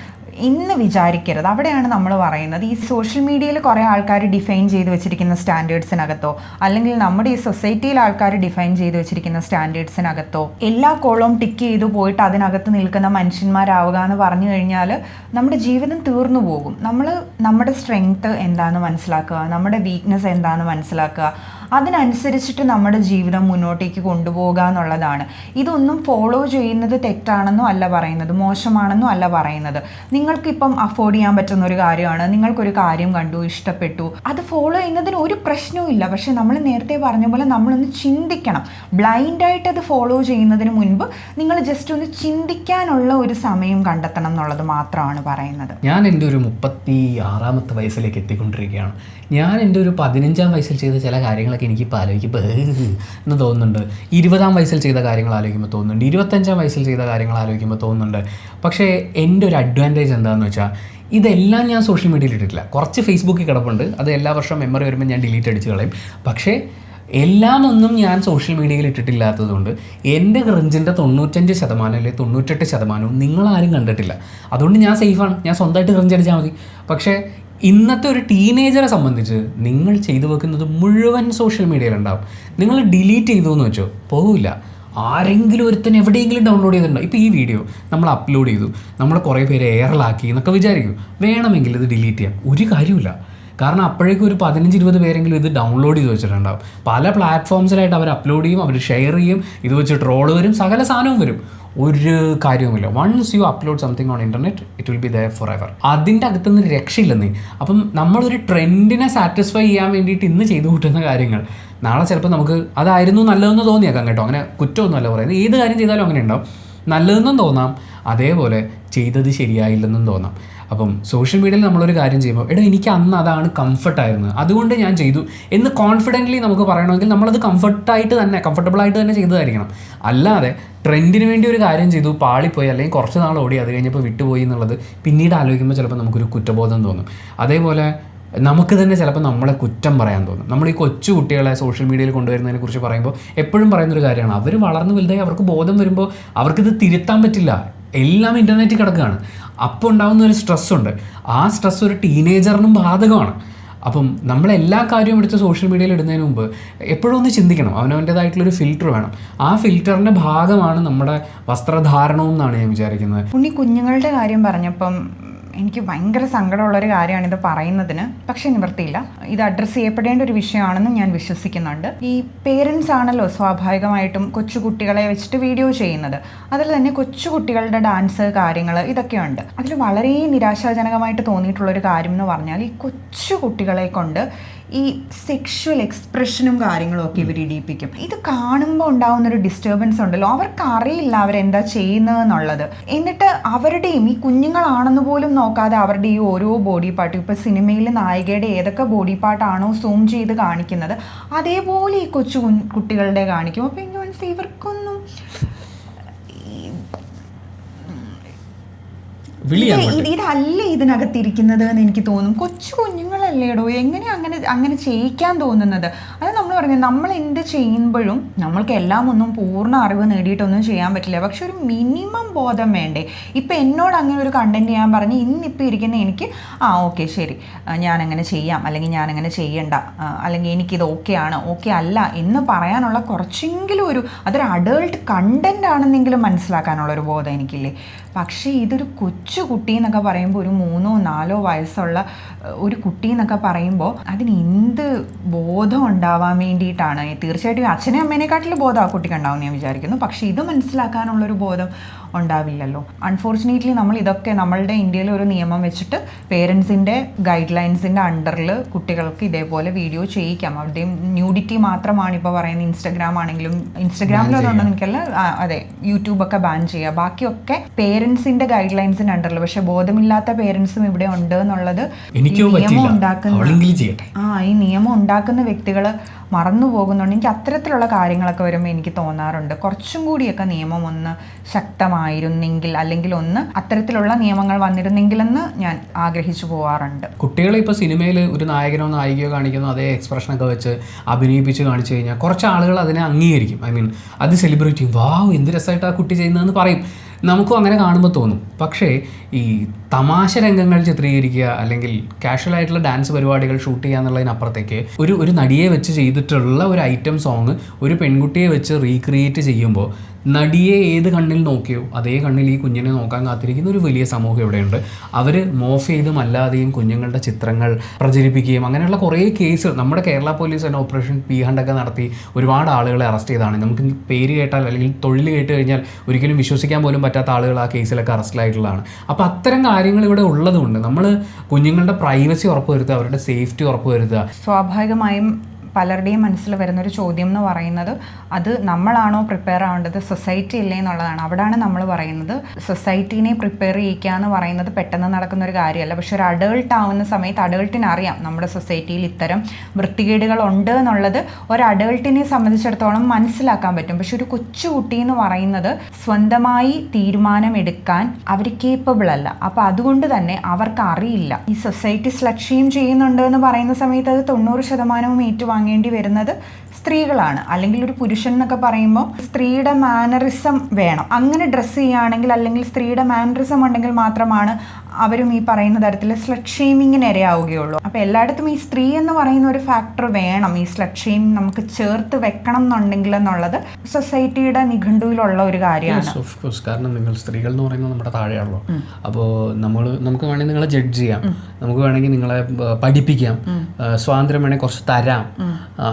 ഇന്ന് വിചാരിക്കരുത്. അവിടെയാണ് നമ്മൾ പറയുന്നത് ഈ സോഷ്യൽ മീഡിയയിൽ കുറേ ആൾക്കാർ ഡിഫൈൻ ചെയ്ത് വെച്ചിരിക്കുന്ന സ്റ്റാൻഡേർഡ്സിനകത്തോ അല്ലെങ്കിൽ നമ്മുടെ ഈ സൊസൈറ്റിയിൽ ആൾക്കാർ ഡിഫൈൻ ചെയ്ത് വെച്ചിരിക്കുന്ന സ്റ്റാൻഡേർഡ്സിനകത്തോ എല്ലാ കോളവും ടിക്ക് ചെയ്ത് പോയിട്ട് അതിനകത്ത് നിൽക്കുന്ന മനുഷ്യന്മാരാവുക എന്ന് പറഞ്ഞു കഴിഞ്ഞാൽ നമ്മുടെ ജീവിതം തീർന്നു പോകും. നമ്മൾ നമ്മുടെ സ്ട്രെങ്ത്ത് എന്താണെന്ന് മനസ്സിലാക്കുക, നമ്മുടെ വീക്ക്നെസ് എന്താണെന്ന് മനസ്സിലാക്കുക, അതിനനുസരിച്ചിട്ട് നമ്മുടെ ജീവിതം മുന്നോട്ടേക്ക് കൊണ്ടുപോകുക എന്നുള്ളതാണ്. ഇതൊന്നും ഫോളോ ചെയ്യുന്നത് തെറ്റാണെന്നോ അല്ല പറയുന്നത്, മോശമാണെന്നോ അല്ല പറയുന്നത്. നിങ്ങൾക്കിപ്പം അഫോർഡ് ചെയ്യാൻ പറ്റുന്ന ഒരു കാര്യമാണ്, നിങ്ങൾക്കൊരു കാര്യം കണ്ടു, ഇഷ്ടപ്പെട്ടു, അത് ഫോളോ ചെയ്യുന്നതിന് ഒരു പ്രശ്നവും ഇല്ല. പക്ഷെ നമ്മൾ നേരത്തെ പറഞ്ഞ പോലെ നമ്മളൊന്ന് ചിന്തിക്കണം. ബ്ലൈൻഡായിട്ട് അത് ഫോളോ ചെയ്യുന്നതിന് മുൻപ് നിങ്ങൾ ജസ്റ്റ് ഒന്ന് ചിന്തിക്കാനുള്ള ഒരു സമയം കണ്ടെത്തണം എന്നുള്ളത് മാത്രമാണ് പറയുന്നത്. ഞാൻ എൻ്റെ ഒരു 36-ാമത്തെ വയസ്സിലേക്ക് എത്തിക്കൊണ്ടിരിക്കുകയാണ്. ഞാൻ എൻ്റെ ഒരു 15-ാം വയസ്സിൽ ചെയ്ത ചില കാര്യങ്ങളൊക്കെ എനിക്കിപ്പോൾ ആലോചിക്കുമ്പോൾ എന്ന് തോന്നുന്നുണ്ട്. 20-ാം വയസ്സിൽ ചെയ്ത കാര്യങ്ങൾ ആലോചിക്കുമ്പോൾ തോന്നുന്നുണ്ട്. 25-ാം വയസ്സിൽ ചെയ്ത കാര്യങ്ങൾ ആലോചിക്കുമ്പോൾ തോന്നുന്നുണ്ട്. പക്ഷേ എൻ്റെ ഒരു അഡ്വാൻറ്റേജ് എന്താണെന്ന് വെച്ചാൽ ഇതെല്ലാം ഞാൻ സോഷ്യൽ മീഡിയയിൽ ഇട്ടിട്ടില്ല. കുറച്ച് ഫേസ്ബുക്കിൽ കിടപ്പുണ്ട്, അത് എല്ലാ വർഷവും മെമ്മറി വരുമ്പോൾ ഞാൻ ഡിലീറ്റ് അടിച്ച് കളയും. പക്ഷേ എല്ലാം ഒന്നും ഞാൻ സോഷ്യൽ മീഡിയയിൽ ഇട്ടിട്ടില്ലാത്തതുകൊണ്ട് എൻ്റെ ക്രിഞ്ചിൻ്റെ 95% അല്ലെങ്കിൽ 98% നിങ്ങളാരും കണ്ടിട്ടില്ല. അതുകൊണ്ട് ഞാൻ സേഫാണ്, ഞാൻ സ്വന്തമായിട്ട് ക്രിഞ്ച് അടിച്ചാൽ മതി. പക്ഷേ ഇന്നത്തെ ഒരു ടീനേജറെ സംബന്ധിച്ച് നിങ്ങൾ ചെയ്തു വെക്കുന്നത് മുഴുവൻ സോഷ്യൽ മീഡിയയിലുണ്ടാവും. നിങ്ങൾ ഡിലീറ്റ് ചെയ്തു എന്ന് വെച്ചോ പോകില്ല. ആരെങ്കിലും ഒരുത്തൻ എവിടെയെങ്കിലും ഡൗൺലോഡ് ചെയ്തിട്ടുണ്ടോ? ഇപ്പോൾ ഈ വീഡിയോ നമ്മൾ അപ്ലോഡ് ചെയ്തു, നമ്മൾ കുറേ പേര് എയറിലാക്കി എന്നൊക്കെ വിചാരിക്കും. വേണമെങ്കിൽ ഇത് ഡിലീറ്റ് ചെയ്യാം, ഒരു കാര്യമില്ല. കാരണം അപ്പോഴേക്കും ഒരു 15-20 പേരെങ്കിലും ഇത് ഡൗൺലോഡ് ചെയ്ത് വെച്ചിട്ടുണ്ടാവും. പല പ്ലാറ്റ്ഫോംസിലായിട്ട് അവർ അപ്ലോഡ് ചെയ്യും, അവർ ഷെയർ ചെയ്യും, ഇത് വെച്ച് ട്രോള് വരും, സകല സാധനവും വരും. ഒരു കാര്യവുമില്ല. Once you upload something on internet it will be there forever. അതിൻ്റെ അകത്തുനിന്ന് രക്ഷയില്ലെന്നേ. അപ്പം നമ്മളൊരു ട്രെൻഡിനെ സാറ്റിസ്ഫൈ ചെയ്യാൻ വേണ്ടിയിട്ട് ഇന്ന് ചെയ്തു കൂട്ടുന്ന കാര്യങ്ങൾ നാളെ ചിലപ്പോൾ നമുക്ക് അതായിരുന്നു നല്ലതെന്ന് തോന്നിയേക്കാം കേട്ടോ. അങ്ങനെ കുറ്റമൊന്നുമല്ല പറയുന്നത്. ഏത് കാര്യം ചെയ്താലും അങ്ങനെ ഉണ്ടാവും. നല്ലതെന്നും തോന്നാം, അതേപോലെ ചെയ്തത് ശരിയായില്ലെന്നും തോന്നാം. അപ്പം സോഷ്യൽ മീഡിയയിൽ നമ്മളൊരു കാര്യം ചെയ്യുമ്പോൾ എനിക്ക് അന്ന് അതാണ് കംഫർട്ടായിരുന്നത്, അതുകൊണ്ട് ഞാൻ ചെയ്തു എന്ന് കോൺഫിഡൻ്റ്ലി നമുക്ക് പറയണമെങ്കിൽ നമ്മളത് കംഫർട്ടബിളായിട്ട് തന്നെ ചെയ്തതായിരിക്കണം. അല്ലാതെ ട്രെൻഡിന് വേണ്ടി ഒരു കാര്യം ചെയ്തു, പാളിപ്പോയി, അല്ലെങ്കിൽ കുറച്ച് നാൾ ഓടി, അത് കഴിഞ്ഞപ്പോൾ വിട്ടുപോയി എന്നുള്ളത് പിന്നീട് ആലോചിക്കുമ്പോൾ ചിലപ്പോൾ നമുക്കൊരു കുറ്റബോധം തോന്നും. അതേപോലെ നമുക്ക് തന്നെ ചിലപ്പോൾ നമ്മളെ കുറ്റം പറയാൻ തോന്നും. നമ്മൾ ഈ കൊച്ചു കുട്ടികളെ സോഷ്യൽ മീഡിയയിൽ കൊണ്ടുവരുന്നതിനെ കുറിച്ച് പറയുമ്പോൾ എപ്പോഴും പറയുന്നൊരു കാര്യമാണ്, അവർ വളർന്ന് വലുതായി അവർക്ക് ബോധം വരുമ്പോൾ അവർക്കിത് തിരുത്താൻ പറ്റില്ല. എല്ലാം ഇൻ്റർനെറ്റിൽ കിടക്കുകയാണ്. അപ്പോൾ ഉണ്ടാകുന്ന ഒരു സ്ട്രെസ്സുണ്ട്. ആ സ്ട്രെസ് ഒരു ടീനേജറിനും ബാധകമാണ്. അപ്പം നമ്മളെല്ലാ കാര്യവും എടുത്ത് സോഷ്യൽ മീഡിയയിൽ ഇടുന്നതിന് മുമ്പ് എപ്പോഴും ഒന്ന് ചിന്തിക്കണം. അവനവൻ്റേതായിട്ടുള്ളൊരു ഫിൽറ്റർ വേണം. ആ ഫിൽറ്ററിൻ്റെ ഭാഗമാണ് നമ്മുടെ വസ്ത്രധാരണവും എന്നാണ് ഞാൻ വിചാരിക്കുന്നത്. കുഞ്ഞുങ്ങളുടെ കാര്യം പറഞ്ഞപ്പം എനിക്ക് ഭയങ്കര സങ്കടമുള്ളൊരു കാര്യമാണ് ഇത് പറയുന്നതിന്, പക്ഷെ നിവൃത്തിയില്ല. ഇത് അഡ്രസ്സ് ചെയ്യപ്പെടേണ്ട ഒരു വിഷയമാണെന്ന് ഞാൻ വിശ്വസിക്കുന്നുണ്ട്. ഈ പേരൻസ് ആണല്ലോ സ്വാഭാവികമായിട്ടും കൊച്ചുകുട്ടികളെ വെച്ചിട്ട് വീഡിയോ ചെയ്യുന്നത്. അതിൽ തന്നെ കൊച്ചുകുട്ടികളുടെ ഡാൻസ് കാര്യങ്ങൾ ഇതൊക്കെയുണ്ട്. അതിൽ വളരെ നിരാശാജനകമായിട്ട് തോന്നിയിട്ടുള്ളൊരു കാര്യം എന്ന് പറഞ്ഞാൽ ഈ കൊച്ചുകുട്ടികളെ കൊണ്ട് ഈ സെക്ഷുവൽ എക്സ്പ്രഷനും കാര്യങ്ങളും ഒക്കെ ഇവർ ഇടിയിപ്പിക്കും. ഇത് കാണുമ്പോൾ ഉണ്ടാകുന്നൊരു ഡിസ്റ്റർബൻസ് ഉണ്ടല്ലോ, അവർക്ക് അറിയില്ല അവരെന്താ ചെയ്യുന്നതെന്നുള്ളത്. എന്നിട്ട് അവരുടെയും ഈ കുഞ്ഞുങ്ങളാണെന്ന് പോലും നോക്കാതെ അവരുടെ ഈ ഓരോ ബോഡി പാർട്ടും, ഇപ്പോൾ സിനിമയിൽ നായികയുടെ ഏതൊക്കെ ബോഡി പാർട്ടാണോ സൂം ചെയ്ത് കാണിക്കുന്നത് അതേപോലെ ഈ കുട്ടികളുടെ കാണിക്കും. അപ്പോൾ എനിക്ക് മനസ്സിലായി ഇവർക്കൊന്നും ഇതല്ല ഇതിനകത്തിരിക്കുന്നത് എന്ന് എനിക്ക് തോന്നും. കൊച്ചു കുഞ്ഞുങ്ങളല്ലേടോ, എങ്ങനെ അങ്ങനെ ചെയ്യിക്കാൻ തോന്നുന്നത്? അത് നമ്മൾ എന്ന് പറഞ്ഞാൽ നമ്മൾ എന്ത് ചെയ്യുമ്പോഴും നമ്മൾക്ക് എല്ലാം ഒന്നും പൂർണ്ണ അറിവ് നേടിയിട്ടൊന്നും ചെയ്യാൻ പറ്റില്ല. പക്ഷെ ഒരു മിനിമം ബോധം വേണ്ടേ? ഇപ്പം എന്നോട് അങ്ങനെ ഒരു കണ്ടന്റ് ചെയ്യാൻ പറഞ്ഞ് ഇന്നിപ്പോൾ ഇരിക്കുന്ന എനിക്ക് ഓക്കെ ശരി ഞാനങ്ങനെ ചെയ്യാം, അല്ലെങ്കിൽ ഞാനങ്ങനെ ചെയ്യണ്ട, അല്ലെങ്കിൽ എനിക്കിത് ഓക്കെ ആണ് ഓക്കെ അല്ല എന്ന് പറയാനുള്ള കുറച്ചെങ്കിലും അതൊരു അഡൾട്ട് കണ്ടന്റ് ആണെന്നെങ്കിലും മനസ്സിലാക്കാനുള്ളൊരു ബോധം എനിക്കില്ലേ. പക്ഷേ ഇതൊരു കൊച്ചു കുട്ടി എന്നൊക്കെ പറയുമ്പോൾ, ഒരു 3-4 വയസ്സുള്ള ഒരു കുട്ടി എന്നൊക്കെ പറയുമ്പോൾ അതിന് എന്ത് ബോധം ഉണ്ടാവാൻ വേണ്ടിയിട്ടാണ്? തീർച്ചയായിട്ടും അച്ഛനെയും അമ്മേനെക്കാട്ടിൽ ബോധം ആ കുട്ടിക്ക് ഉണ്ടാവും ഞാൻ വിചാരിക്കുന്നു. പക്ഷേ ഇത് മനസ്സിലാക്കാനുള്ളൊരു ബോധം ഉണ്ടാവില്ലല്ലോ. അൺഫോർച്ചുനേറ്റ്ലി നമ്മൾ ഇതൊക്കെ നമ്മളുടെ ഇന്ത്യയിൽ ഒരു നിയമം വെച്ചിട്ട് പേരൻസിൻ്റെ ഗൈഡ് ലൈൻസിൻ്റെ അണ്ടറിൽ കുട്ടികൾക്ക് ഇതേപോലെ വീഡിയോ ചെയ്യിക്കാം. അവിടെയും ന്യൂഡിറ്റി മാത്രമാണ് ഇപ്പോൾ പറയുന്നത്. ഇൻസ്റ്റഗ്രാമിലൊന്നും എനിക്കല്ല, അതെ യൂട്യൂബൊക്കെ ബാൻ ചെയ്യുക. ബാക്കിയൊക്കെ പേരൻസിൻ്റെ ഗൈഡ് ലൈൻസിൻ്റെ അണ്ടറിൽ. പക്ഷെ ബോധമില്ലാത്ത പേരൻസും ഇവിടെ ഉണ്ട് എന്നുള്ളത് ഈ നിയമം ഉണ്ടാക്കുന്ന വ്യക്തികൾ മറന്നു പോകുന്നുണ്ട്. എനിക്ക് അത്തരത്തിലുള്ള കാര്യങ്ങളൊക്കെ വരുമ്പോൾ എനിക്ക് തോന്നാറുണ്ട് കുറച്ചും കൂടിയൊക്കെ നിയമം ഒന്ന് ശക്തമായിരുന്നെങ്കിൽ, അല്ലെങ്കിൽ ഒന്ന് അത്തരത്തിലുള്ള നിയമങ്ങൾ വന്നിരുന്നെങ്കിലെന്ന് ഞാൻ ആഗ്രഹിച്ചു പോവാറുണ്ട്. കുട്ടികളെ ഇപ്പോൾ സിനിമയിൽ ഒരു നായകനോ നായികയോ കാണിക്കുന്നു, അതേ എക്സ്പ്രഷനൊക്കെ വെച്ച് അഭിനയിപ്പിച്ച് കാണിച്ചു കഴിഞ്ഞാൽ കുറച്ച് ആളുകൾ അതിനെ അംഗീകരിക്കും. അത് സെലിബ്രേറ്റ് ചെയ്യും. വാവ് എന്ത് രസമായിട്ട് ആ കുട്ടി ചെയ്യുന്നതെന്ന് പറയും. നമുക്കും അങ്ങനെ കാണുമ്പോൾ തോന്നും. പക്ഷേ ഈ തമാശ രംഗങ്ങൾ ചിത്രീകരിക്കുക അല്ലെങ്കിൽ കാഷ്വൽ ആയിട്ടുള്ള ഡാൻസ് പരിപാടികൾ ഷൂട്ട് ചെയ്യുക എന്നുള്ളതിനപ്പുറത്തേക്ക് ഒരു നടിയെ വെച്ച് ചെയ്തിട്ടുള്ള ഒരു ഐറ്റം സോങ് ഒരു പെൺകുട്ടിയെ വെച്ച് റീക്രിയേറ്റ് ചെയ്യുമ്പോൾ നടിയെ ഏത് കണ്ണിൽ നോക്കിയോ അതേ കണ്ണിൽ ഈ കുഞ്ഞിനെ നോക്കാൻ കാത്തിരിക്കുന്ന ഒരു വലിയ സമൂഹം ഇവിടെയുണ്ട്. അവർ മോഫ് ചെയ്തും അല്ലാതെയും കുഞ്ഞുങ്ങളുടെ ചിത്രങ്ങൾ പ്രചരിപ്പിക്കുകയും അങ്ങനെയുള്ള കുറേ കേസുകൾ നമ്മുടെ കേരള പോലീസ് തന്നെ ഓപ്പറേഷൻ P100 ഒക്കെ നടത്തി ഒരുപാട് ആളുകളെ അറസ്റ്റ് ചെയ്തതാണ്. നമുക്ക് പേര് കേട്ടാൽ അല്ലെങ്കിൽ തൊഴിൽ കേട്ട് കഴിഞ്ഞാൽ ഒരിക്കലും വിശ്വസിക്കാൻ പോലും പറ്റാത്ത ആളുകൾ ആ കേസിലൊക്കെ അറസ്റ്റിലായിട്ടുള്ളതാണ്. അപ്പോൾ അത്തരം കാര്യങ്ങൾ ഇവിടെ ഉള്ളതുകൊണ്ട് നമ്മൾ കുഞ്ഞുങ്ങളുടെ പ്രൈവസി ഉറപ്പുവരുത്തുക, അവരുടെ സേഫ്റ്റി ഉറപ്പുവരുത്തുക. സ്വാഭാവികമായും പലരുടെയും മനസ്സിൽ വരുന്നൊരു ചോദ്യം എന്ന് പറയുന്നത് അത് നമ്മളാണോ പ്രിപ്പയർ ആവേണ്ടത്, സൊസൈറ്റി ഇല്ലേ എന്നുള്ളതാണ്. അവിടെയാണ് നമ്മൾ പറയുന്നത് സൊസൈറ്റീനെ പ്രിപ്പയർ ചെയ്യിക്കുക എന്ന് പറയുന്നത് പെട്ടെന്ന് നടക്കുന്ന ഒരു കാര്യമല്ല. പക്ഷെ ഒരു അഡൾട്ട് ആവുന്ന സമയത്ത് അഡൾട്ടിന് അറിയാം നമ്മുടെ സൊസൈറ്റിയിൽ ഇത്തരം വൃത്തികേടുകൾ ഉണ്ട് എന്നുള്ളത് ഒരു അഡൾട്ടിനെ സംബന്ധിച്ചിടത്തോളം മനസ്സിലാക്കാൻ പറ്റും. പക്ഷെ ഒരു കൊച്ചുകുട്ടി എന്ന് പറയുന്നത് സ്വന്തമായി തീരുമാനമെടുക്കാൻ അവർ കേപ്പബിൾ അല്ല. അപ്പോൾ അതുകൊണ്ട് തന്നെ അവർക്ക് അറിയില്ല. ഈ സൊസൈറ്റി ലക്ഷ്യം ചെയ്യുന്നുണ്ട് എന്ന് പറയുന്ന സമയത്ത് അത് 90% ഏറ്റുവാങ്ങേണ്ടി വരുന്നത് സ്ത്രീകളാണ്. അല്ലെങ്കിൽ ഒരു പുരുഷൻ എന്നൊക്കെ പറയുമ്പോൾ സ്ത്രീയുടെ മാനറിസം വേണം. അങ്ങനെ ഡ്രസ്സ് ചെയ്യുകയാണെങ്കിൽ അല്ലെങ്കിൽ സ്ത്രീയുടെ മാനറിസം ഉണ്ടെങ്കിൽ മാത്രമാണ് അവരും ഈ പറയുന്ന തരത്തിൽ സ്ലട്ട് ഷെയ്മിങ്ങിന് ഇരയാവുകയുള്ളൂ. അപ്പോൾ എല്ലായിടത്തും ഈ സ്ത്രീ എന്ന് പറയുന്ന ഒരു ഫാക്ടർ വേണം. ഈ സ്ലട്ട് ഷെയ്ം നമുക്ക് ചേർത്ത് വെക്കണം എന്നുണ്ടെങ്കിൽ എന്നുള്ളത് സൊസൈറ്റിയുടെ നിഘണ്ടുവിലുള്ള ഒരു കാര്യമാണ്. കാരണം നിങ്ങൾ സ്ത്രീകൾ എന്ന് പറയുന്നത് നമ്മുടെ താഴെയാണല്ലോ. അപ്പോൾ നമുക്ക് വേണമെങ്കിൽ നിങ്ങളെ ജഡ്ജ് ചെയ്യാം, നമുക്ക് വേണമെങ്കിൽ നിങ്ങളെ പഠിപ്പിക്കാം, സ്വാതന്ത്ര്യം വേണമെങ്കിൽ കുറച്ച് തരാം,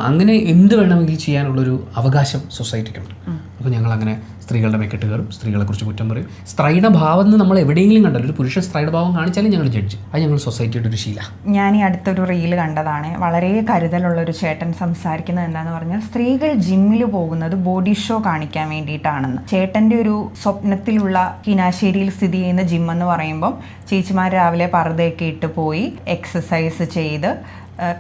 അങ്ങനെ എന്ത് വേണമെങ്കിൽ ചെയ്യാനുള്ളൊരു അവകാശം സൊസൈറ്റിക്കുണ്ട്. അപ്പോൾ ഞങ്ങളങ്ങനെ സ്ത്രീകളുടെ മെക്കെട്ട് കയറും, സ്ത്രീകളെക്കുറിച്ച് കുറ്റം പറയും. സ്ത്രീയുടെ ഭാവം എന്ന് നമ്മൾ എവിടെയെങ്കിലും കണ്ടല്ലോ, ഒരു പുരുഷൻ സ്ത്രീയുടെ ഭാവം കാണിച്ചാലും ഞങ്ങൾ ജഡ്ജ്. അത് ഞങ്ങൾ സൊസൈറ്റിയുടെ ഒരു ശീല. ഞാൻ ഈ അടുത്തൊരു റീല് കണ്ടതാണ്. വളരെ കരുതലുള്ളൊരു ചേട്ടൻ സംസാരിക്കുന്നത് എന്താണെന്ന് പറഞ്ഞാൽ സ്ത്രീകൾ ജിമ്മിൽ പോകുന്നത് ബോഡി ഷോ കാണിക്കാൻ വേണ്ടിയിട്ടാണെന്ന്. ചേട്ടൻ്റെ ഒരു സ്വപ്നത്തിലുള്ള കിനാശ്ശേരിയിൽ സ്ഥിതി ചെയ്യുന്ന ജിം എന്ന് പറയുമ്പം ചേച്ചിമാർ രാവിലെ പർദ്ദയൊക്കെ ഇട്ട് പോയി എക്സസൈസ് ചെയ്ത്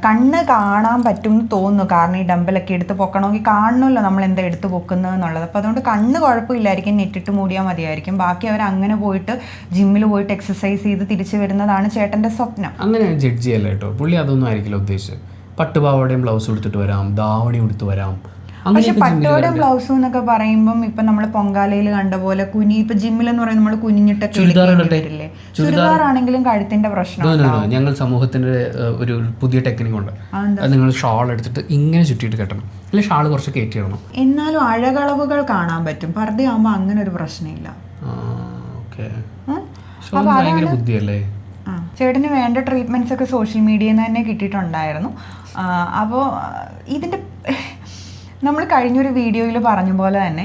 കണ്ണ് കാണാൻ പറ്റും എന്ന് തോന്നുന്നു. കാരണം ഈ ഡമ്പലൊക്കെ എടുത്ത് പൊക്കണമെങ്കിൽ കാണണമല്ലോ നമ്മൾ എന്താ എടുത്ത് പൊക്കുന്നത് എന്നുള്ളത്. അപ്പോൾ അതുകൊണ്ട് കണ്ണ് കുഴപ്പമില്ലായിരിക്കും, നെറ്റിട്ട് മൂടിയാൽ മതിയായിരിക്കും. ബാക്കി അവർ അങ്ങനെ പോയിട്ട് ജിമ്മിൽ പോയിട്ട് എക്സസൈസ് ചെയ്ത് തിരിച്ചു വരുന്നതാണ് ചേട്ടൻ്റെ സ്വപ്നം. അങ്ങനെ ജഡ്ജ് ചെയ്യല്ല കേട്ടോ. പുള്ളി അതൊന്നും ആയിരിക്കില്ല ഉദ്ദേശിച്ചത്. പട്ടുപാവടയും ബ്ലൗസ് എടുത്തിട്ട് വരാം, ധാവണി എടുത്ത് വരാം. പക്ഷെ പട്ടോടും ബ്ലൗസും എന്നൊക്കെ പറയുമ്പം ഇപ്പൊ നമ്മള് പൊങ്കാലയിൽ കണ്ട പോലെ ഇപ്പൊ ജിമ്മിലെന്ന് പറയുന്നത് നമ്മൾ കുനിഞ്ഞിട്ടൊക്കെ വരില്ലേ. ചുരിദാർ ആണെങ്കിലും കഴുത്തിന്റെ പ്രശ്നം. ഞങ്ങൾ സമൂഹത്തിന്റെ ഒരു പുതിയ ടെക്നിക് ഉണ്ട്. നിങ്ങൾ ഷാൾ എടുത്തിട്ട് ഇങ്ങനെ ചുറ്റിയിട്ട് കെട്ടണം, അല്ലെങ്കിൽ ഷാൾ കുറച്ച് കയറ്റിയിടണം. എന്നാലും അഴകളവുകൾ കാണാൻ പറ്റും. പർദ്ദയാകുമ്പോ അങ്ങനെ ഒരു പ്രശ്നമില്ല. ബുദ്ധിയല്ലേ. ചേട്ടന് വേണ്ട ട്രീറ്റ്മെന്റ്സ് ഒക്കെ സോഷ്യൽ മീഡിയയിൽ നിന്ന് തന്നെ കിട്ടിയിട്ടുണ്ടായിരുന്നു. അപ്പോൾ ഇതിന്റെ നമ്മൾ കഴിഞ്ഞൊരു വീഡിയോയിൽ പറഞ്ഞ പോലെ തന്നെ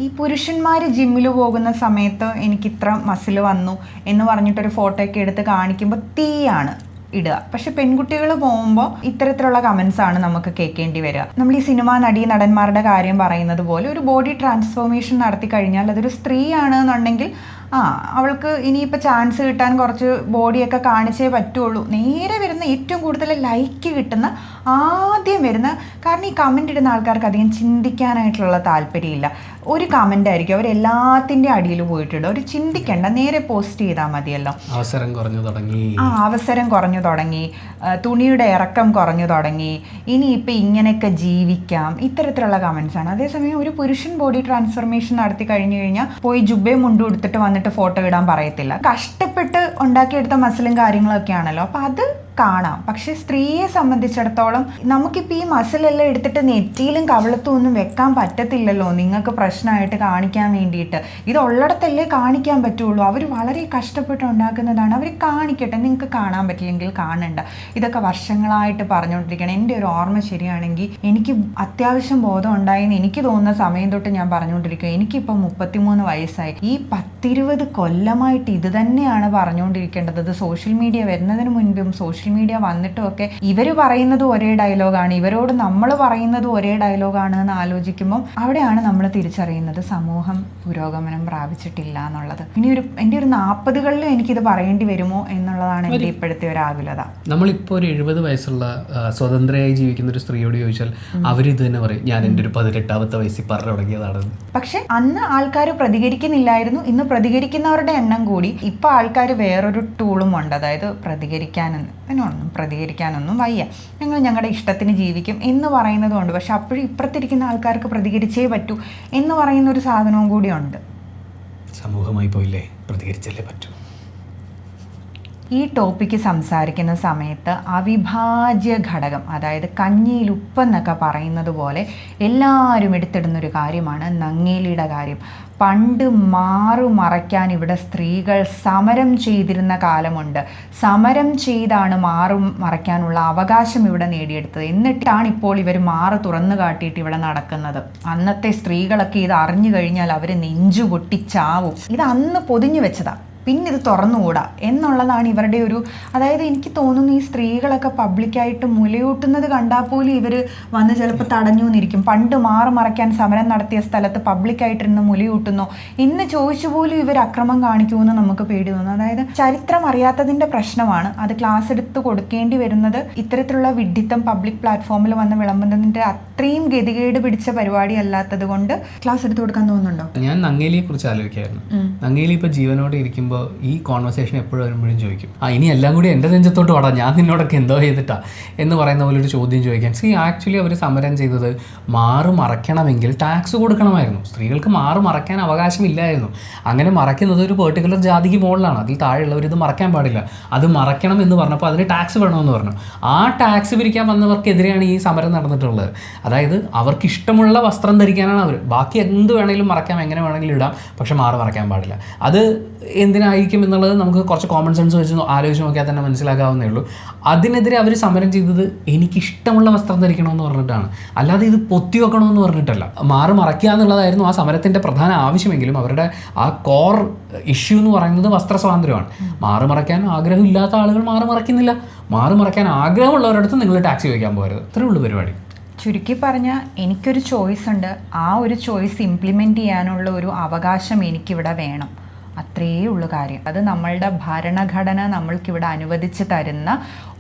ഈ പുരുഷന്മാർ ജിമ്മിൽ പോകുന്ന സമയത്ത് എനിക്കിത്ര മസിൽ വന്നു എന്ന് പറഞ്ഞിട്ടൊരു ഫോട്ടോ ഒക്കെ എടുത്ത് കാണിക്കുമ്പോൾ തീയാണ് ഇടുക. പക്ഷെ പെൺകുട്ടികൾ പോകുമ്പോൾ ഇത്തരത്തിലുള്ള കമൻസ് ആണ് നമുക്ക് കേൾക്കേണ്ടി വരിക. നമ്മൾ ഈ സിനിമാ നടന്മാരുടെ കാര്യം പറയുന്നത് പോലെ ഒരു ബോഡി ട്രാൻസ്ഫോർമേഷൻ നടത്തി കഴിഞ്ഞാൽ അതൊരു സ്ത്രീയാണ് എന്നുണ്ടെങ്കിൽ അവൾക്ക് ഇനിയിപ്പോൾ ചാൻസ് കിട്ടാൻ കുറച്ച് ബോഡിയൊക്കെ കാണിച്ചേ പറ്റുള്ളൂ. നേരെ വരുന്ന ഏറ്റവും കൂടുതൽ ലൈക്ക് കിട്ടുന്ന ആദ്യം വരുന്ന, കാരണം ഈ കമൻ്റ് ഇടുന്ന ആൾക്കാർക്ക് അധികം ചിന്തിക്കാനായിട്ടുള്ള താല്പര്യമില്ല. ഒരു കമൻ്റ് ആയിരിക്കും അവരെല്ലാത്തിൻ്റെ അടിയിൽ പോയിട്ടുണ്ട്. ഒരു ചിന്തിക്കേണ്ട, നേരെ പോസ്റ്റ് ചെയ്താൽ മതിയല്ലോ. അവസരം കുറഞ്ഞു തുടങ്ങി, തുണിയുടെ ഇറക്കം കുറഞ്ഞു തുടങ്ങി, ഇനിയിപ്പോൾ ഇങ്ങനെയൊക്കെ ജീവിക്കാം, ഇത്തരത്തിലുള്ള കമൻസാണ്. അതേസമയം ഒരു പുരുഷൻ ബോഡി ട്രാൻസ്ഫോർമേഷൻ നടത്തി കഴിഞ്ഞു കഴിഞ്ഞാൽ പോയി ജുബയും മുണ്ടും എടുത്തിട്ട് വന്നിട്ട് ഫോട്ടോ ഇടാൻ പറയത്തില്ല. കഷ്ടപ്പെട്ട് ഉണ്ടാക്കിയെടുത്ത മസിലും കാര്യങ്ങളൊക്കെ ആണല്ലോ, അപ്പോൾ അത് കാണാം. പക്ഷെ സ്ത്രീയെ സംബന്ധിച്ചിടത്തോളം നമുക്കിപ്പോൾ ഈ മസിലെല്ലാം എടുത്തിട്ട് നെറ്റിയിലും കവിളത്തും ഒന്നും വെക്കാൻ പറ്റത്തില്ലല്ലോ, നിങ്ങൾക്ക് പ്രശ്നമായിട്ട് കാണിക്കാൻ വേണ്ടിയിട്ട്. ഇതുള്ളിടത്തല്ലേ കാണിക്കാൻ പറ്റുള്ളൂ. അവർ വളരെ കഷ്ടപ്പെട്ട് ഉണ്ടാക്കുന്നതാണ്, അവർ കാണിക്കട്ടെ. നിങ്ങൾക്ക് കാണാൻ പറ്റില്ലെങ്കിൽ കാണണ്ട. ഇതൊക്കെ വർഷങ്ങളായിട്ട് പറഞ്ഞുകൊണ്ടിരിക്കണം. എൻ്റെ ഒരു ഓർമ്മ ശരിയാണെങ്കിൽ എനിക്ക് അത്യാവശ്യം ബോധം ഉണ്ടായെന്ന് എനിക്ക് തോന്നുന്ന സമയം തൊട്ട് ഞാൻ പറഞ്ഞുകൊണ്ടിരിക്കും. എനിക്കിപ്പോൾ 33 വയസ്സായി. ഈ 10-20 കൊല്ലമായിട്ട് ഇത് തന്നെയാണ് പറഞ്ഞുകൊണ്ടിരിക്കേണ്ടത്. ഇത് സോഷ്യൽ മീഡിയ വരുന്നതിന് മുൻപും സോഷ്യൽ മീഡിയ വന്നിട്ടും ഒക്കെ ഇവർ പറയുന്നത് ഒരേ ഡയലോഗാണ്, ഇവരോട് നമ്മൾ പറയുന്നത് ഒരേ ഡയലോഗാണ് എന്ന് ആലോചിക്കുമ്പോൾ അവിടെയാണ് നമ്മൾ തിരിച്ചറിയുന്നത് സമൂഹം പുരോഗമനം പ്രാപിച്ചിട്ടില്ല എന്നുള്ളത്. ഇനി എൻ്റെ ഒരു 40കളിലും എനിക്കിത് പറയേണ്ടി വരുമോ എന്നുള്ളതാണ് എൻ്റെ ഇപ്പോഴത്തെ ഒരു ആകുലത. നമ്മളിപ്പോൾ ഒരു 70 വയസ്സുള്ള സ്വതന്ത്രയായി ജീവിക്കുന്ന ഒരു സ്ത്രീയോട് ചോദിച്ചാൽ അവരിത് തന്നെ പറയും, ഞാൻ എൻ്റെ ഒരു 18ാമത്തെ വയസ്സിൽ പറഞ്ഞു തുടങ്ങിയതാണ്. പക്ഷെ അന്ന് ആൾക്കാർ പ്രതികരിക്കുന്നില്ലായിരുന്നു. ഇന്ന് പ്രതികരിക്കുന്നവരുടെ എണ്ണം കൂടി. ഇപ്പൊ ആൾക്കാർ വേറൊരു ടൂളും ഉണ്ട്, അതായത് പ്രതികരിക്കാനൊന്നും വയ്യ, ഞങ്ങൾ ഞങ്ങളുടെ ഇഷ്ടത്തിന് ജീവിക്കും എന്ന് പറയുന്നതുകൊണ്ട്. പക്ഷെ അപ്പോഴും ഇപ്പുറത്തിരിക്കുന്ന ആൾക്കാർക്ക് പ്രതികരിച്ചേ പറ്റൂ എന്ന് പറയുന്ന ഒരു സാധനവും കൂടി ഉണ്ട്. സമൂഹമായി പോയില്ലേ, പ്രതികരിച്ചല്ലേ പറ്റൂ. ഈ ടോപ്പിക്ക് സംസാരിക്കുന്ന സമയത്ത് അവിഭാജ്യ ഘടകം, അതായത് കഞ്ഞിയിൽ ഉപ്പെന്നൊക്കെ പറയുന്നത് പോലെ എല്ലാവരും എടുത്തിടുന്നൊരു കാര്യമാണ് നങ്ങേലിയുടെ കാര്യം. പണ്ട് മറയ്ക്കാൻ ഇവിടെ സ്ത്രീകൾ സമരം ചെയ്തിരുന്ന കാലമുണ്ട്. സമരം ചെയ്താണ് മറയ്ക്കാനുള്ള അവകാശം ഇവിടെ നേടിയെടുത്തത്. എന്നിട്ടാണ് ഇപ്പോൾ ഇവർ തുറന്നു കാട്ടിയിട്ട് ഇവിടെ നടക്കുന്നത്. അന്നത്തെ സ്ത്രീകളൊക്കെ ഇത് അറിഞ്ഞു കഴിഞ്ഞാൽ അവർ നെഞ്ചു പൊട്ടിച്ചാവും. ഇത് അന്ന് പൊതിഞ്ഞു വെച്ചതാ, പിന്നെ ഇത് തുറന്നുകൂടാ എന്നുള്ളതാണ് ഇവരുടെ ഒരു, അതായത് എനിക്ക് തോന്നുന്നു ഈ സ്ത്രീകളൊക്കെ പബ്ലിക്കായിട്ട് മുലയൂട്ടുന്നത് കണ്ടാൽ പോലും ഇവർ വന്ന് ചിലപ്പോൾ തടഞ്ഞു എന്നിരിക്കും. പണ്ട് മറയ്ക്കാൻ സമരം നടത്തിയ സ്ഥലത്ത് പബ്ലിക്കായിട്ടിരുന്ന് മുലയൂട്ടുന്നോ എന്ന് ചോദിച്ചു പോലും ഇവർ അക്രമം കാണിക്കുമെന്ന് നമുക്ക് പേടി തോന്നുന്നു. അതായത് ചരിത്രം അറിയാത്തതിൻ്റെ പ്രശ്നമാണ്. അത് ക്ലാസ് എടുത്ത് കൊടുക്കേണ്ടി വരുന്നത് ഇത്തരത്തിലുള്ള വിഡ്ഢിത്തം പബ്ലിക് പ്ലാറ്റ്ഫോമിൽ വന്ന് വിളമ്പുന്നതിൻ്റെ അത്രയും ഗതികേട് പിടിച്ച പരിപാടി അല്ലാത്തത് കൊണ്ട് ക്ലാസ് എടുത്ത് കൊടുക്കാൻ തോന്നുന്നുണ്ടോ? ഞാൻ നങ്ങേലിയെ കുറിച്ച് ആലോചിക്കായിരുന്നു. നങ്ങേലി ഇപ്പോൾ ജീവനോടെ ഇരിക്കുമ്പോൾ ഈ കോൺവെർസേഷൻ എപ്പോഴും വരുമ്പോഴും ചോദിക്കും, ഇനി എല്ലാം കൂടി എൻ്റെ നെഞ്ചത്തോട്ട് വാടാ, ഞാൻ നിന്നോടൊക്കെ എന്തോ ചെയ്തിട്ടാ എന്ന് പറയുന്ന പോലെ ഒരു ചോദ്യം ചോദിക്കാൻ. ആക്ച്വലി അവർ സമരം ചെയ്തത് മറയ്ക്കണമെങ്കിൽ ടാക്സ് കൊടുക്കണമായിരുന്നു. സ്ത്രീകൾക്ക് മറയ്ക്കാൻ അവകാശമില്ലായിരുന്നു. അങ്ങനെ മറയ്ക്കുന്നത് ഒരു പെർട്ടിക്കുലർ ജാതിക്ക് മുകളിലാണ്, അതിൽ താഴെയുള്ളവർ ഇത് മറയ്ക്കാൻ പാടില്ല. അത് മറയ്ക്കണം എന്ന് പറഞ്ഞപ്പോൾ അതിന് ടാക്സ് വേണമെന്ന് പറഞ്ഞു. ആ ടാക്സ് പിരിക്കാൻ വന്നവർക്കെതിരെയാണ് ഈ സമരം നടന്നിട്ടുള്ളത്. അതായത് അവർക്ക് ഇഷ്ടമുള്ള വസ്ത്രം ധരിക്കാനാണ് അവർ, ബാക്കി എന്ത് വേണമെങ്കിലും മറയ്ക്കാം, എങ്ങനെ വേണമെങ്കിലും ഇടാം, പക്ഷെ മറയ്ക്കാൻ പാടില്ല. അത് എന്തിനായിരിക്കും എന്നുള്ളത് നമുക്ക് കുറച്ച് കോമൺ സെൻസ് വെച്ച് ആലോചിച്ച് നോക്കിയാൽ തന്നെ മനസ്സിലാക്കാവുന്നേ ഉള്ളൂ. അതിനെതിരെ അവർ സമരം ചെയ്തത് എനിക്കിഷ്ടമുള്ള വസ്ത്രം ധരിക്കണമെന്ന് പറഞ്ഞിട്ടാണ്, അല്ലാതെ ഇത് പൊത്തി വെക്കണമെന്ന് പറഞ്ഞിട്ടല്ല. മറയ്ക്കുക എന്നുള്ളതായിരുന്നു ആ സമരത്തിൻ്റെ പ്രധാന ആവശ്യമെങ്കിലും അവരുടെ ആ കോർ ഇഷ്യൂ എന്ന് പറയുന്നത് വസ്ത്ര സ്വാതന്ത്ര്യമാണ്. മറയ്ക്കാൻ ആഗ്രഹമില്ലാത്ത ആളുകൾ മറയ്ക്കുന്നില്ല. മറയ്ക്കാൻ ആഗ്രഹമുള്ളവരടുത്ത് നിങ്ങൾ ടാക്സി ചോദിക്കാൻ പോകരുത്. അത്രേ ഉള്ളൂ പരിപാടി. ചുരുക്കി പറഞ്ഞാൽ എനിക്കൊരു ചോയ്സ് ഉണ്ട്. ആ ഒരു ചോയ്സ് ഇംപ്ലിമെൻ്റ് ചെയ്യാനുള്ള ഒരു അവകാശം എനിക്കിവിടെ വേണം. അത്രയേ ഉള്ളൂ കാര്യം. അത് നമ്മളുടെ ഭരണഘടന നമ്മൾക്കിവിടെ അനുവദിച്ച് തരുന്ന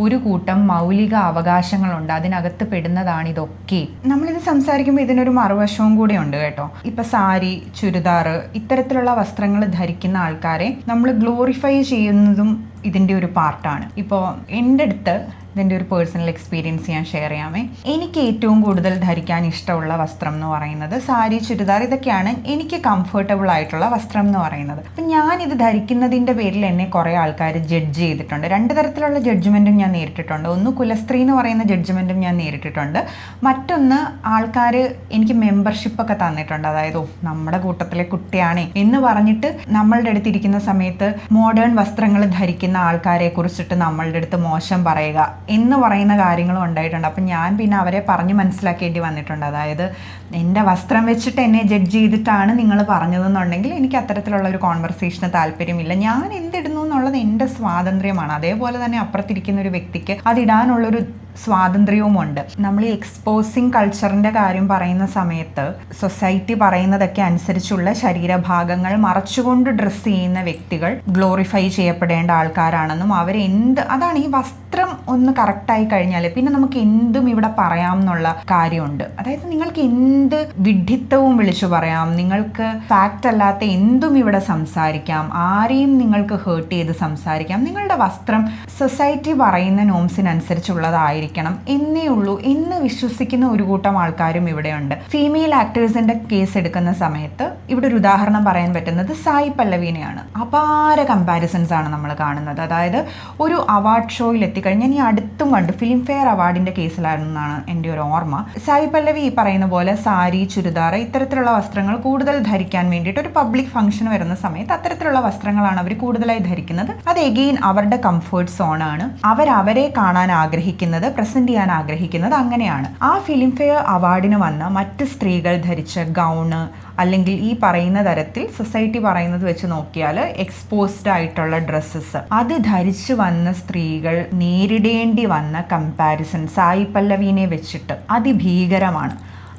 ഒരു കൂട്ടം മൗലിക അവകാശങ്ങളുണ്ട്. അതിനകത്ത് പെടുന്നതാണ് ഇതൊക്കെ. നമ്മളിത് സംസാരിക്കുമ്പോൾ ഇതിനൊരു മറുവശവും കൂടി ഉണ്ട് കേട്ടോ. ഇപ്പം സാരി, ചുരിദാർ ഇത്തരത്തിലുള്ള വസ്ത്രങ്ങൾ ധരിക്കുന്ന ആൾക്കാരെ നമ്മൾ ഗ്ലോറിഫൈ ചെയ്യുന്നതും ഇതിൻ്റെ ഒരു പാർട്ടാണ്. ഇപ്പോൾ എൻ്റെ അടുത്ത് ഇതിൻ്റെ ഒരു പേഴ്സണൽ എക്സ്പീരിയൻസ് ഞാൻ ഷെയർ ചെയ്യാമേ. എനിക്ക് ഏറ്റവും കൂടുതൽ ധരിക്കാൻ ഇഷ്ടമുള്ള വസ്ത്രം എന്ന് പറയുന്നത് സാരി, ചുരിദാർ, ഇതൊക്കെയാണ് എനിക്ക് കംഫർട്ടബിൾ ആയിട്ടുള്ള വസ്ത്രം എന്ന് പറയുന്നത്. അപ്പം ഞാനിത് ധരിക്കുന്നതിൻ്റെ പേരിൽ എന്നെ കുറേ ആൾക്കാർ ജഡ്ജ് ചെയ്തിട്ടുണ്ട്. 2 തരത്തിലുള്ള ജഡ്ജ്മെൻറ്റും ഞാൻ നേരിട്ടിട്ടുണ്ട്. ഒന്ന് കുലസ്ത്രീ എന്ന് പറയുന്ന ജഡ്ജ്മെൻറ്റും ഞാൻ നേരിട്ടിട്ടുണ്ട്. മറ്റൊന്ന് ആൾക്കാർ എനിക്ക് മെമ്പർഷിപ്പൊക്കെ തന്നിട്ടുണ്ട്. അതായത് നമ്മുടെ കൂട്ടത്തിലെ കുട്ടിയാണേ എന്ന് പറഞ്ഞിട്ട് നമ്മളുടെ അടുത്തിരിക്കുന്ന സമയത്ത് മോഡേൺ വസ്ത്രങ്ങൾ ധരിക്കുന്ന ആൾക്കാരെ കുറിച്ചിട്ട് നമ്മളുടെ അടുത്ത് മോശം പറയുക എന്ന് പറയുന്ന കാര്യങ്ങളും ഉണ്ടായിട്ടുണ്ട്. അപ്പം ഞാൻ പിന്നെ അവരെ പറഞ്ഞ് മനസ്സിലാക്കേണ്ടി വന്നിട്ടുണ്ട്. അതായത് എൻ്റെ വസ്ത്രം വെച്ചിട്ട് എന്നെ ജഡ്ജ് ചെയ്തിട്ടാണ് നിങ്ങൾ പറഞ്ഞതെന്നുണ്ടെങ്കിൽ എനിക്ക് അത്തരത്തിലുള്ള ഒരു കോൺവെർസേഷന് താല്പര്യമില്ല. ഞാൻ എന്തിടുന്നു എന്നുള്ളത് എൻ്റെ സ്വാതന്ത്ര്യമാണ്. അതേപോലെ തന്നെ അപ്പുറത്തിരിക്കുന്ന ഒരു വ്യക്തിക്ക് അതിടാനുള്ളൊരു സ്വാതന്ത്ര്യവുമുണ്ട്. നമ്മൾ ഈ എക്സ്പോസിങ് കൾച്ചറിൻ്റെ കാര്യം പറയുന്ന സമയത്ത് സൊസൈറ്റി പറയുന്നതൊക്കെ അനുസരിച്ചുള്ള ശരീരഭാഗങ്ങൾ മറച്ചുകൊണ്ട് ഡ്രസ്സ് ചെയ്യുന്ന വ്യക്തികൾ ഗ്ലോറിഫൈ ചെയ്യപ്പെടേണ്ട ആൾക്കാരാണെന്നും അതാണ് ഈ വസ്ത്രം ഒന്ന് കറക്റ്റായി കഴിഞ്ഞാൽ പിന്നെ നമുക്ക് എന്തും ഇവിടെ പറയാം എന്നുള്ള കാര്യമുണ്ട്. അതായത് നിങ്ങൾക്ക് എന്ത് വിഡ്ഢിത്തവും വിളിച്ചു പറയാം, നിങ്ങൾക്ക് ഫാക്റ്റ് അല്ലാത്ത എന്തും ഇവിടെ സംസാരിക്കാം, ആരെയും നിങ്ങൾക്ക് ഹേർട്ട് ചെയ്ത് സംസാരിക്കാം. നിങ്ങളുടെ വസ്ത്രം സൊസൈറ്റി പറയുന്ന നോംസിനനുസരിച്ചുള്ളതായിരിക്കണം എന്നേ ഉള്ളൂ എന്ന് വിശ്വസിക്കുന്ന ഒരു കൂട്ടം ആൾക്കാരും ഇവിടെയുണ്ട്. ഫീമെയിൽ ആക്ടേഴ്സിന്റെ കേസ് എടുക്കുന്ന സമയത്ത് ഇവിടെ ഒരു ഉദാഹരണം പറയാൻ പറ്റുന്നത് സായി പല്ലവിനെയാണ്. അപാര കമ്പാരിസൺസ് ആണ് നമ്മൾ കാണുന്നത്. അതായത് ഒരു അവാർഡ് ഷോയിൽ എത്തിക്കഴിഞ്ഞാൽ ഈ അടുത്തും കണ്ടു ഫിലിം ഫെയർ അവാർഡിന്റെ കേസിലായിരുന്നാണ് എൻ്റെ ഒരു ഓർമ്മ. സായി പല്ലവി ഈ പറയുന്ന പോലെ സാരി, ചുരിദാർ ഇത്തരത്തിലുള്ള വസ്ത്രങ്ങൾ കൂടുതൽ ധരിക്കാൻ വേണ്ടിയിട്ട് ഒരു പബ്ലിക് ഫംഗ്ഷൻ വരുന്ന സമയത്ത് അത്തരത്തിലുള്ള വസ്ത്രങ്ങളാണ് അവർ കൂടുതലായി ധരിക്കുന്നത്. അത് എഗെയിൻ അവരുടെ കംഫർട്ട് സോണാണ്. അവരെ കാണാൻ ആഗ്രഹിക്കുന്നത്, പ്രസന്റ് ചെയ്യാൻ ആഗ്രഹിക്കുന്നത് അങ്ങനെയാണ്. ആ ഫിലിം ഫെയർ അവാർഡിന് വന്ന മറ്റ് സ്ത്രീകൾ ധരിച്ച ഗൗണ് അല്ലെങ്കിൽ ഈ പറയുന്ന തരത്തിൽ സൊസൈറ്റി പറയുന്നത് വെച്ച് നോക്കിയാൽ എക്സ്പോസ്ഡ് ആയിട്ടുള്ള ഡ്രസ്സസ് അത് ധരിച്ചു വന്ന സ്ത്രീകൾ നേരിടേണ്ടി വന്ന കമ്പാരിസൺ സായി പല്ലവിനെ വെച്ചിട്ട് അതിഭീകരമാണ്.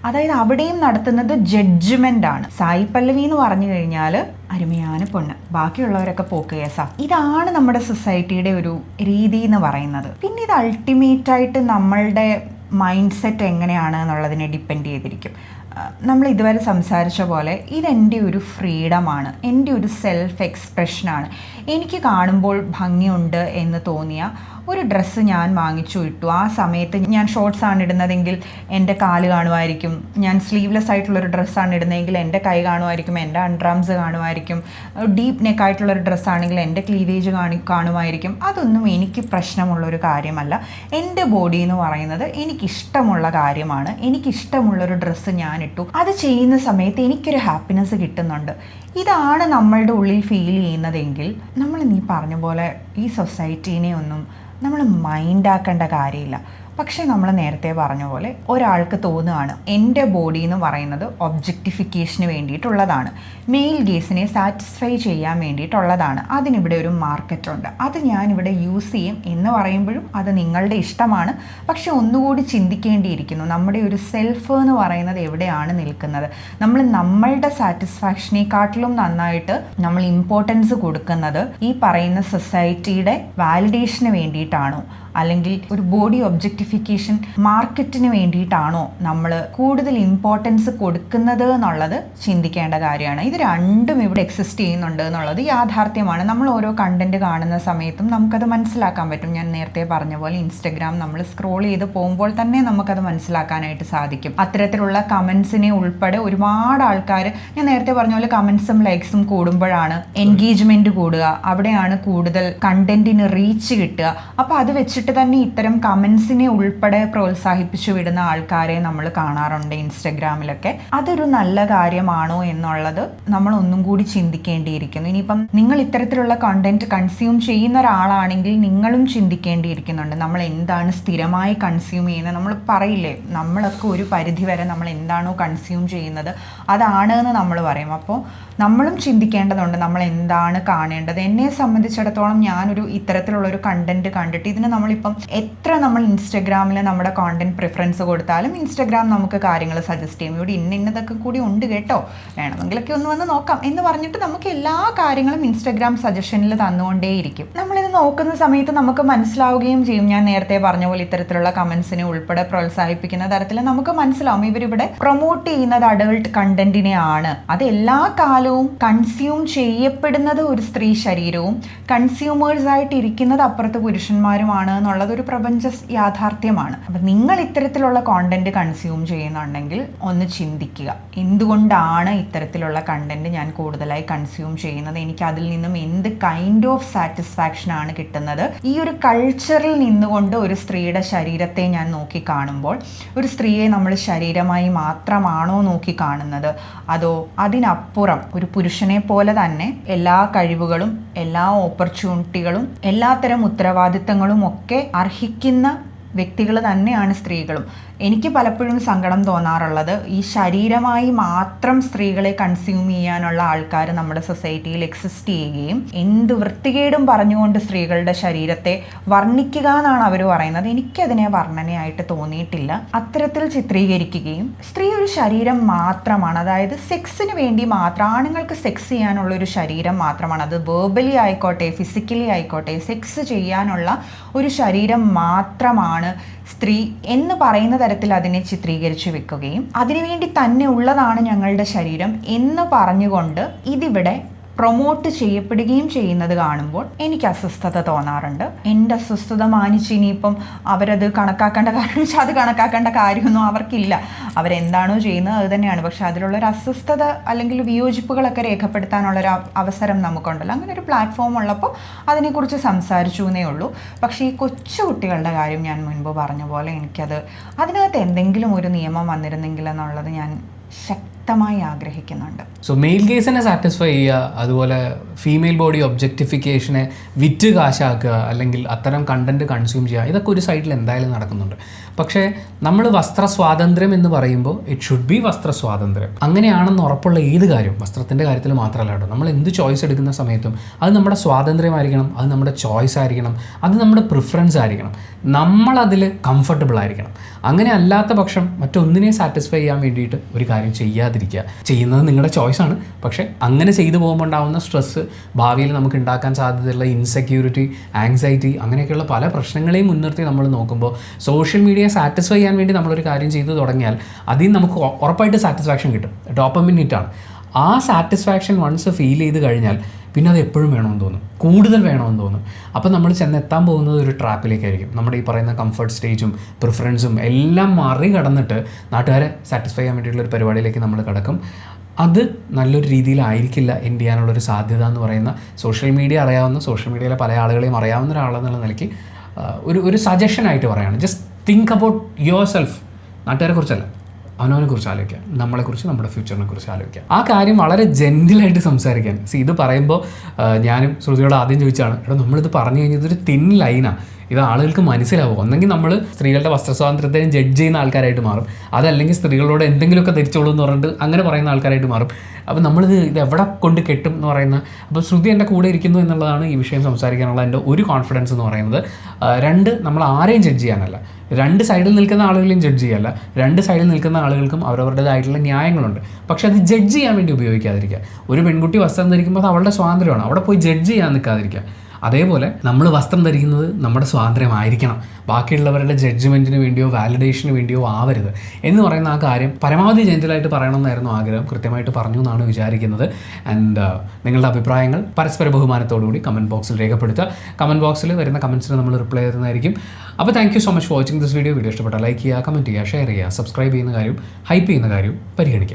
അതായത് അവിടെയും നടത്തുന്നത് ജഡ്ജ്മെന്റ് ആണ്. സായി പല്ലവി എന്ന് പറഞ്ഞു കഴിഞ്ഞാൽ അരുമയാണ് പൊണ്ണ്, ബാക്കിയുള്ളവരൊക്കെ പോക്ക് കേസാ. ഇതാണ് നമ്മുടെ സൊസൈറ്റിയുടെ ഒരു രീതി എന്ന് പറയുന്നത്. പിന്നെ ഇത് അൾട്ടിമേറ്റ് ആയിട്ട് നമ്മളുടെ മൈൻഡ് സെറ്റ് എങ്ങനെയാണ് എന്നുള്ളതിനെ ഡിപ്പെൻഡ് ചെയ്തിരിക്കും. നമ്മൾ ഇതുവരെ സംസാരിച്ച പോലെ ഇതെൻ്റെ ഒരു ഫ്രീഡമാണ്, എൻ്റെ ഒരു സെൽഫ് എക്സ്പ്രഷനാണ്. എനിക്ക് കാണുമ്പോൾ ഭംഗിയുണ്ട് എന്ന് തോന്നിയ ഒരു ഡ്രസ്സ് ഞാൻ വാങ്ങിച്ചു ഇട്ടു. ആ സമയത്ത് ഞാൻ ഷോർട്സ് ആണ് ഇടുന്നതെങ്കിൽ എൻ്റെ കാല് കാണുമായിരിക്കും, ഞാൻ സ്ലീവ്ലെസ് ആയിട്ടുള്ളൊരു ഡ്രസ്സാണ് ഇടുന്നതെങ്കിൽ എൻ്റെ കൈ കാണുമായിരിക്കും, എൻ്റെ അൺഡ്രംസ് കാണുമായിരിക്കും, ഡീപ്പ് നെക്ക് ആയിട്ടുള്ളൊരു ഡ്രസ്സാണെങ്കിൽ എൻ്റെ ക്ലീവേജ് കാണുമായിരിക്കും. അതൊന്നും എനിക്ക് പ്രശ്നമുള്ളൊരു കാര്യമല്ല. എൻ്റെ ബോഡി എന്ന് പറയുന്നത് എനിക്കിഷ്ടമുള്ള കാര്യമാണ്. എനിക്കിഷ്ടമുള്ളൊരു ഡ്രസ്സ് ഞാൻ ഇട്ടു. അത് ചെയ്യുന്ന സമയത്ത് എനിക്കൊരു ഹാപ്പിനെസ് കിട്ടുന്നുണ്ട്. ഇതാണ് നമ്മളുടെ ഉള്ളിൽ ഫീൽ ചെയ്യുന്നതെങ്കിൽ നമ്മൾ നീ പറഞ്ഞ പോലെ ഈ സൊസൈറ്റീനെ ഒന്നും നമ്മൾ മൈൻഡാക്കേണ്ട കാര്യമില്ല. പക്ഷേ നമ്മൾ നേരത്തെ പറഞ്ഞ പോലെ ഒരാൾക്ക് തോന്നുകയാണ് എൻ്റെ ബോഡി എന്ന് പറയുന്നത് ഒബ്ജക്റ്റിഫിക്കേഷന് വേണ്ടിയിട്ടുള്ളതാണ്, മെയിൽ ഗേസിനെ സാറ്റിസ്ഫൈ ചെയ്യാൻ വേണ്ടിയിട്ടുള്ളതാണ്, അതിനിവിടെ ഒരു മാർക്കറ്റുണ്ട്, അത് ഞാനിവിടെ യൂസ് ചെയ്യും എന്ന് പറയുമ്പോഴും അത് നിങ്ങളുടെ ഇഷ്ടമാണ്. പക്ഷെ ഒന്നുകൂടി ചിന്തിക്കേണ്ടിയിരിക്കുന്നു, നമ്മുടെ ഒരു സെൽഫ് എന്ന് പറയുന്നത് എവിടെയാണ് നിൽക്കുന്നത്. നമ്മൾ നമ്മളുടെ സാറ്റിസ്ഫാക്ഷനെക്കാട്ടിലും നന്നായിട്ട് നമ്മൾ ഇമ്പോർട്ടൻസ് കൊടുക്കുന്നത് ഈ പറയുന്ന സൊസൈറ്റിയുടെ വാലിഡേഷന് വേണ്ടിയിട്ടാണോ, അല്ലെങ്കിൽ ഒരു ബോഡി ഒബ്ജക്റ്റിഫിക്കേഷൻ മാർക്കറ്റിന് വേണ്ടിയിട്ടാണോ നമ്മൾ കൂടുതൽ ഇമ്പോർട്ടൻസ് കൊടുക്കുന്നത് എന്നുള്ളത് ചിന്തിക്കേണ്ട കാര്യമാണ്. ഇത് രണ്ടും ഇവിടെ എക്സിസ്റ്റ് ചെയ്യുന്നുണ്ട് എന്നുള്ളത് യാഥാർത്ഥ്യമാണ്. നമ്മൾ ഓരോ കണ്ടന്റ് കാണുന്ന സമയത്തും നമുക്കത് മനസ്സിലാക്കാൻ പറ്റും. ഞാൻ നേരത്തെ പറഞ്ഞ പോലെ ഇൻസ്റ്റഗ്രാം നമ്മൾ സ്ക്രോൾ ചെയ്ത് പോകുമ്പോൾ തന്നെ നമുക്കത് മനസ്സിലാക്കാനായിട്ട് സാധിക്കും. അത്തരത്തിലുള്ള കമൻസിനെ ഉൾപ്പെടെ ഒരുപാട് ആൾക്കാർ, ഞാൻ നേരത്തെ പറഞ്ഞ പോലെ കമൻസും ലൈക്സും കൂടുമ്പോഴാണ് എൻഗേജ്മെന്റ് കൂടുക, അവിടെയാണ് കൂടുതൽ കണ്ടന്റിന് റീച്ച് കിട്ടുക. അപ്പോൾ അത് വെച്ചിട്ട് തന്നെ ഇത്തരം കമൻസിനെ ഉൾപ്പെടെ പ്രോത്സാഹിപ്പിച്ചു വിടുന്ന ആൾക്കാരെ നമ്മൾ കാണാറുണ്ട് ഇൻസ്റ്റഗ്രാമിലൊക്കെ. അതൊരു നല്ല കാര്യമാണോ എന്നുള്ളത് നമ്മൾ ഒന്നും കൂടി ചിന്തിക്കേണ്ടിയിരിക്കുന്നു. ഇനിയിപ്പം നിങ്ങൾ ഇത്തരത്തിലുള്ള കണ്ടന്റ് കൺസ്യൂം ചെയ്യുന്ന ഒരാളാണെങ്കിൽ നിങ്ങളും ചിന്തിക്കേണ്ടിയിരിക്കുന്നുണ്ട്, നമ്മൾ എന്താണ് സ്ഥിരമായി കൺസ്യൂം ചെയ്യുന്നത്. നമ്മൾ പറയില്ലേ, നമ്മളൊക്കെ ഒരു പരിധി വരെ നമ്മൾ എന്താണോ കൺസ്യൂം ചെയ്യുന്നത് അതാണ് എന്ന് നമ്മൾ പറയും. അപ്പോൾ നമ്മളും ചിന്തിക്കേണ്ടതുണ്ട് നമ്മൾ എന്താണ് കാണേണ്ടത്. എന്നെ സംബന്ധിച്ചിടത്തോളം ഞാനൊരു ഇത്തരത്തിലുള്ളൊരു കണ്ടന്റ് കണ്ടിട്ട് ഇതിന് നമ്മളിപ്പം എത്ര നമ്മൾ ഇൻസ്റ്റഗ്രാമിൽ നമ്മുടെ കോണ്ടന്റ് പ്രിഫറൻസ് കൊടുത്താലും ഇൻസ്റ്റഗ്രാം നമുക്ക് കാര്യങ്ങൾ സജസ്റ്റ് ചെയ്യും. ഇവിടെ ഇന്നതൊക്കെ കൂടി ഉണ്ട് കേട്ടോ, വേണമെങ്കിലൊക്കെ ഒന്ന് വന്ന് നോക്കാം എന്ന് പറഞ്ഞിട്ട് നമുക്ക് എല്ലാ കാര്യങ്ങളും ഇൻസ്റ്റഗ്രാം സജഷനിൽ തന്നുകൊണ്ടേയിരിക്കും. നമ്മളിത് നോക്കുന്ന സമയത്ത് നമുക്ക് മനസ്സിലാവുകയും ചെയ്യും. ഞാൻ നേരത്തെ പറഞ്ഞ പോലെ ഇത്തരത്തിലുള്ള കമന്റ്സിനെ ഉൾപ്പെടെ പ്രോത്സാഹിപ്പിക്കുന്ന തരത്തിൽ നമുക്ക് മനസ്സിലാവും ഇവരിവിടെ പ്രൊമോട്ട് ചെയ്യുന്നത് അഡൾട്ട് കണ്ടന്റിനെ ആണ്. അത് എല്ലാ കാലവും കൺസ്യൂം ചെയ്യപ്പെടുന്നത് ഒരു സ്ത്രീ ശരീരവും കൺസ്യൂമേഴ്സ് ആയിട്ട് ഇരിക്കുന്നത് അപ്പുറത്ത് പുരുഷന്മാരുമാണ് എന്നുള്ളത് ഒരു പ്രപഞ്ച യാഥാർത്ഥ്യമാണ്. അപ്പം നിങ്ങൾ ഇത്തരത്തിലുള്ള കോണ്ടന്റ് കൺസ്യൂം ചെയ്യുന്നുണ്ടെങ്കിൽ ഒന്ന് ചിന്തിക്കുക, എന്തുകൊണ്ടാണ് ഇത്തരത്തിലുള്ള കണ്ടന്റ് ഞാൻ കൂടുതലായി കൺസ്യൂം ചെയ്യുന്നത്, എനിക്ക് അതിൽ നിന്നും എന്ത് കൈൻഡ് ഓഫ് സാറ്റിസ്ഫാക്ഷൻ ആണ് കിട്ടുന്നത്. ഈ ഒരു കൾച്ചറിൽ നിന്നുകൊണ്ട് ഒരു സ്ത്രീയുടെ ശരീരത്തെ ഞാൻ നോക്കി കാണുമ്പോൾ ഒരു സ്ത്രീയെ നമ്മൾ ശരീരമായി മാത്രമാണോ നോക്കി കാണുന്നത്, അതോ അതിനപ്പുറം ഒരു പുരുഷനെ പോലെ തന്നെ എല്ലാ കഴിവുകളും എല്ലാ ഓപ്പർച്യൂണിറ്റികളും എല്ലാത്തരം ഉത്തരവാദിത്തങ്ങളും ഒക്കെ അർഹിക്കുന്ന വ്യക്തികൾ തന്നെയാണ് സ്ത്രീകളും. എനിക്ക് പലപ്പോഴും സങ്കടം തോന്നാറുള്ളത് ഈ ശരീരമായി മാത്രം സ്ത്രീകളെ കൺസ്യൂം ചെയ്യാനുള്ള ആൾക്കാർ നമ്മുടെ സൊസൈറ്റിയിൽ എക്സിസ്റ്റ് ചെയ്യുകയും എന്ത് വൃത്തികേടും പറഞ്ഞുകൊണ്ട് സ്ത്രീകളുടെ ശരീരത്തെ വർണ്ണിക്കുക എന്നാണ് അവർ പറയുന്നത്. എനിക്കതിനെ വർണ്ണനയായിട്ട് തോന്നിയിട്ടില്ല. അത്തരത്തിൽ ചിത്രീകരിക്കുകയും സ്ത്രീ ഒരു ശരീരം മാത്രമാണ്, അതായത് സെക്സിന് വേണ്ടി മാത്രം, ആണുങ്ങൾക്ക് സെക്സ് ചെയ്യാനുള്ള ഒരു ശരീരം മാത്രമാണ്, അത് വെർബലി ആയിക്കോട്ടെ ഫിസിക്കലി ആയിക്കോട്ടെ സെക്സ് ചെയ്യാനുള്ള ഒരു ശരീരം മാത്രമാണ് സ്ത്രീ എന്ന് പറയുന്ന തരത്തിൽ അതിനെ ചിത്രീകരിച്ചു വെക്കുകയും അതിനുവേണ്ടി തന്നെ ഉള്ളതാണ് ഞങ്ങളുടെ ശരീരം എന്ന് പറഞ്ഞുകൊണ്ട് ഇതിവിടെ പ്രൊമോട്ട് ചെയ്യപ്പെടുകയും ചെയ്യുന്നത് കാണുമ്പോൾ എനിക്ക് അസ്വസ്ഥത തോന്നാറുണ്ട്. എൻ്റെ അസ്വസ്ഥത മാനിച്ച് ഇനിയിപ്പം അവരത് കണക്കാക്കേണ്ട കാര്യം വെച്ചാൽ അത് കണക്കാക്കേണ്ട കാര്യമൊന്നും അവർക്കില്ല. അവരെന്താണോ ചെയ്യുന്നത് അത് തന്നെയാണ്. പക്ഷെ അതിലുള്ളൊരു അസ്വസ്ഥത അല്ലെങ്കിൽ വിയോജിപ്പുകളൊക്കെ രേഖപ്പെടുത്താനുള്ളൊരു അവസരം നമുക്കുണ്ടല്ലോ. അങ്ങനെ ഒരു പ്ലാറ്റ്ഫോം ഉള്ളപ്പോൾ അതിനെക്കുറിച്ച് സംസാരിച്ചു എന്നേ ഉള്ളൂ. പക്ഷേ ഈ കൊച്ചു കുട്ടികളുടെ കാര്യം ഞാൻ മുൻപ് പറഞ്ഞ പോലെ അതിനകത്ത് എന്തെങ്കിലും ഒരു നിയമം വന്നിരുന്നെങ്കിൽ എന്നുള്ളത് ഞാൻ ശക്തമായി ആഗ്രഹിക്കുന്നുണ്ട്. സോ മെയിൽ കേസിനെ സാറ്റിസ്ഫൈ ചെയ്യുക, അതുപോലെ ഫീമെയിൽ ബോഡി ഒബ്ജക്റ്റിഫിക്കേഷനെ വിറ്റ് കാശാക്കുക, അല്ലെങ്കിൽ അത്തരം കണ്ടന്റ് കൺസ്യൂം ചെയ്യുക, ഇതൊക്കെ ഒരു സൈഡിൽ എന്തായാലും നടക്കുന്നുണ്ട്. പക്ഷേ നമ്മൾ വസ്ത്ര സ്വാതന്ത്ര്യം എന്ന് പറയുമ്പോൾ ഇറ്റ് ഷുഡ് ബി വസ്ത്ര സ്വാതന്ത്ര്യം. അങ്ങനെയാണെന്ന് ഉറപ്പുള്ള ഏത് കാര്യം, വസ്ത്രത്തിൻ്റെ കാര്യത്തിൽ മാത്രമല്ല കേട്ടോ, നമ്മൾ എന്ത് ചോയ്സ് എടുക്കുന്ന സമയത്തും അത് നമ്മുടെ സ്വാതന്ത്ര്യമായിരിക്കണം, അത് നമ്മുടെ ചോയ്സ് ആയിരിക്കണം, അത് നമ്മുടെ പ്രിഫറൻസ് ആയിരിക്കണം, നമ്മളതിൽ കംഫർട്ടബിൾ ആയിരിക്കണം. അങ്ങനെ അല്ലാത്ത പക്ഷം മറ്റൊന്നിനെ സാറ്റിസ്ഫൈ ചെയ്യാൻ വേണ്ടിയിട്ട് ഒരു കാര്യം ചെയ്യാതിരിക്കുക. ചെയ്യുന്നത് നിങ്ങളുടെ ചോയ്സാണ്. പക്ഷേ അങ്ങനെ ചെയ്തു പോകുമ്പോൾ ഉണ്ടാകുന്ന സ്ട്രെസ്സ്, ഭാവിയിൽ നമുക്ക് ഉണ്ടാക്കാൻ സാധ്യതയുള്ള ഇൻസെക്യൂരിറ്റി, ആങ്സൈറ്റി, അങ്ങനെയൊക്കെയുള്ള പല പ്രശ്നങ്ങളെയും മുൻനിർത്തി നമ്മൾ നോക്കുമ്പോൾ സോഷ്യൽ മീഡിയ സാറ്റിസ്ഫൈ ചെയ്യാൻ വേണ്ടി നമ്മളൊരു കാര്യം ചെയ്തു തുടങ്ങിയാൽ അതിൽ നമുക്ക് ഉറപ്പായിട്ട് സാറ്റിസ്ഫാക്ഷൻ കിട്ടും. ഡോപ്പമിൻ ഹിറ്റാണ്. ആ സാറ്റിസ്ഫാക്ഷൻ വൺസ് ഫീൽ ചെയ്ത് കഴിഞ്ഞാൽ പിന്നെ അത് എപ്പോഴും വേണമെന്ന് തോന്നും, കൂടുതൽ വേണമെന്ന് തോന്നും. അപ്പോൾ നമ്മൾ ചെന്നെത്താൻ പോകുന്നത് ഒരു ട്രാപ്പിലേക്കായിരിക്കും. നമ്മുടെ ഈ പറയുന്ന കംഫർട്ട് സ്റ്റേജും പ്രിഫറൻസും എല്ലാം മറികടന്നിട്ട് നാട്ടുകാരെ സാറ്റിസ്ഫൈ ചെയ്യാൻ വേണ്ടിയിട്ടുള്ള ഒരു പരിപാടിയിലേക്ക് നമ്മൾ കിടക്കും. അത് നല്ലൊരു രീതിയിലായിരിക്കില്ല എൻഡ് ചെയ്യാനുള്ളൊരു സാധ്യത എന്ന് പറയുന്ന സോഷ്യൽ മീഡിയ അറിയാവുന്ന, സോഷ്യൽ മീഡിയയിലെ പല ആളുകളെയും അറിയാവുന്ന ഒരാളെന്നുള്ള നിലയ്ക്ക് ഒരു സജഷനായിട്ട് പറയുകയാണ്. Just think about your self. നാട്ടുകാരെ കുറിച്ചല്ല, അവനവനെ കുറിച്ച് ആലോചിക്കുക, നമ്മളെക്കുറിച്ച്, നമ്മുടെ ഫ്യൂച്ചറിനെ കുറിച്ച് ആലോചിക്കുക. ആ കാര്യം വളരെ ജെൻറ്റിലായിട്ട് സംസാരിക്കാൻ. ഇത് പറയുമ്പോൾ ഞാനും ശ്രുതിയോട് ആദ്യം ചോദിച്ചാണ്, എടാ നമ്മളിത് പറഞ്ഞു കഴിഞ്ഞാൽ ഇതൊരു തിൻ ലൈനാണ്, ഇത് ആളുകൾക്ക് മനസ്സിലാവും. ഒന്നെങ്കിൽ നമ്മൾ സ്ത്രീകളുടെ വസ്ത്രസ്വാതന്ത്ര്യത്തിനെ ജഡ്ജ് ചെയ്യുന്ന ആൾക്കാരായിട്ട് മാറും, അതല്ലെങ്കിൽ സ്ത്രീകളോട് എന്തെങ്കിലുമൊക്കെ ധരിച്ചോളൂ എന്ന് പറഞ്ഞിട്ട് അങ്ങനെ പറയുന്ന ആൾക്കാരായിട്ട് മാറും. അപ്പോൾ ഇത് എവിടെ കൊണ്ട് കെട്ടും എന്ന് പറയുന്ന. അപ്പോൾ ശ്രുതി എൻ്റെ കൂടെ ഇരിക്കുന്നു എന്നുള്ളതാണ് ഈ വിഷയം സംസാരിക്കാനുള്ള എൻ്റെ ഒരു കോൺഫിഡൻസ് എന്ന് പറയുന്നത്. രണ്ട്, നമ്മൾ ആരെയും ജഡ്ജ് ചെയ്യാനല്ല, രണ്ട് സൈഡിൽ നിൽക്കുന്ന ആളുകളെയും ജഡ്ജ് ചെയ്യല്ല. രണ്ട് സൈഡിൽ നിൽക്കുന്ന ആളുകൾക്കും അവരവരുടേതായിട്ടുള്ള ന്യായങ്ങളുണ്ട്. പക്ഷെ അത് ജഡ്ജ് ചെയ്യാൻ വേണ്ടി ഉപയോഗിക്കാതിരിക്കുക. ഒരു പെൺകുട്ടി വസ്ത്രം ധരിക്കുമ്പോൾ അത് അവളുടെ സ്വാതന്ത്ര്യമാണ്, അവിടെ പോയി ജഡ്ജ് ചെയ്യാൻ നിൽക്കാതിരിക്കുക. അതേപോലെ നമ്മൾ വസ്ത്രം ധരിക്കുന്നത് നമ്മുടെ സ്വാതന്ത്ര്യമായിരിക്കണം, ബാക്കിയുള്ളവരുടെ ജഡ്ജ്മെൻറ്റിന് വേണ്ടിയോ വാലിഡേഷന് വേണ്ടിയോ ആവരുത് എന്ന് പറയുന്ന ആ കാര്യം പരമാവധി ജെൻറ്റലായിട്ട് പറയണമെന്നായിരുന്നു ആഗ്രഹം. കൃത്യമായിട്ട് പറഞ്ഞു എന്നാണ് വിചാരിക്കുന്നത്. ആൻഡ് നിങ്ങളുടെ അഭിപ്രായങ്ങൾ പരസ്പര ബഹുമാനത്തോടുകൂടി കമൻറ്റ് ബോക്സിൽ രേഖപ്പെടുത്തുക. കമൻറ്റ് ബോക്സിൽ വരുന്ന കമൻറ്റ്സിന് നമ്മൾ റിപ്ലൈ തരുന്നതായിരിക്കും. അപ്പോൾ thank you so much for watching this video. Video ഇഷ്ടപ്പെട്ടാൽ ലൈക്ക് ചെയ്യുക, കമൻറ്റ് ചെയ്യുക, ഷെയർ ചെയ്യുക, സബ്സ്ക്രൈബ് ചെയ്യുന്ന കാര്യം, ഹൈപ്പ് ചെയ്യുന്ന കാര്യം പരിഗണിക്കുക.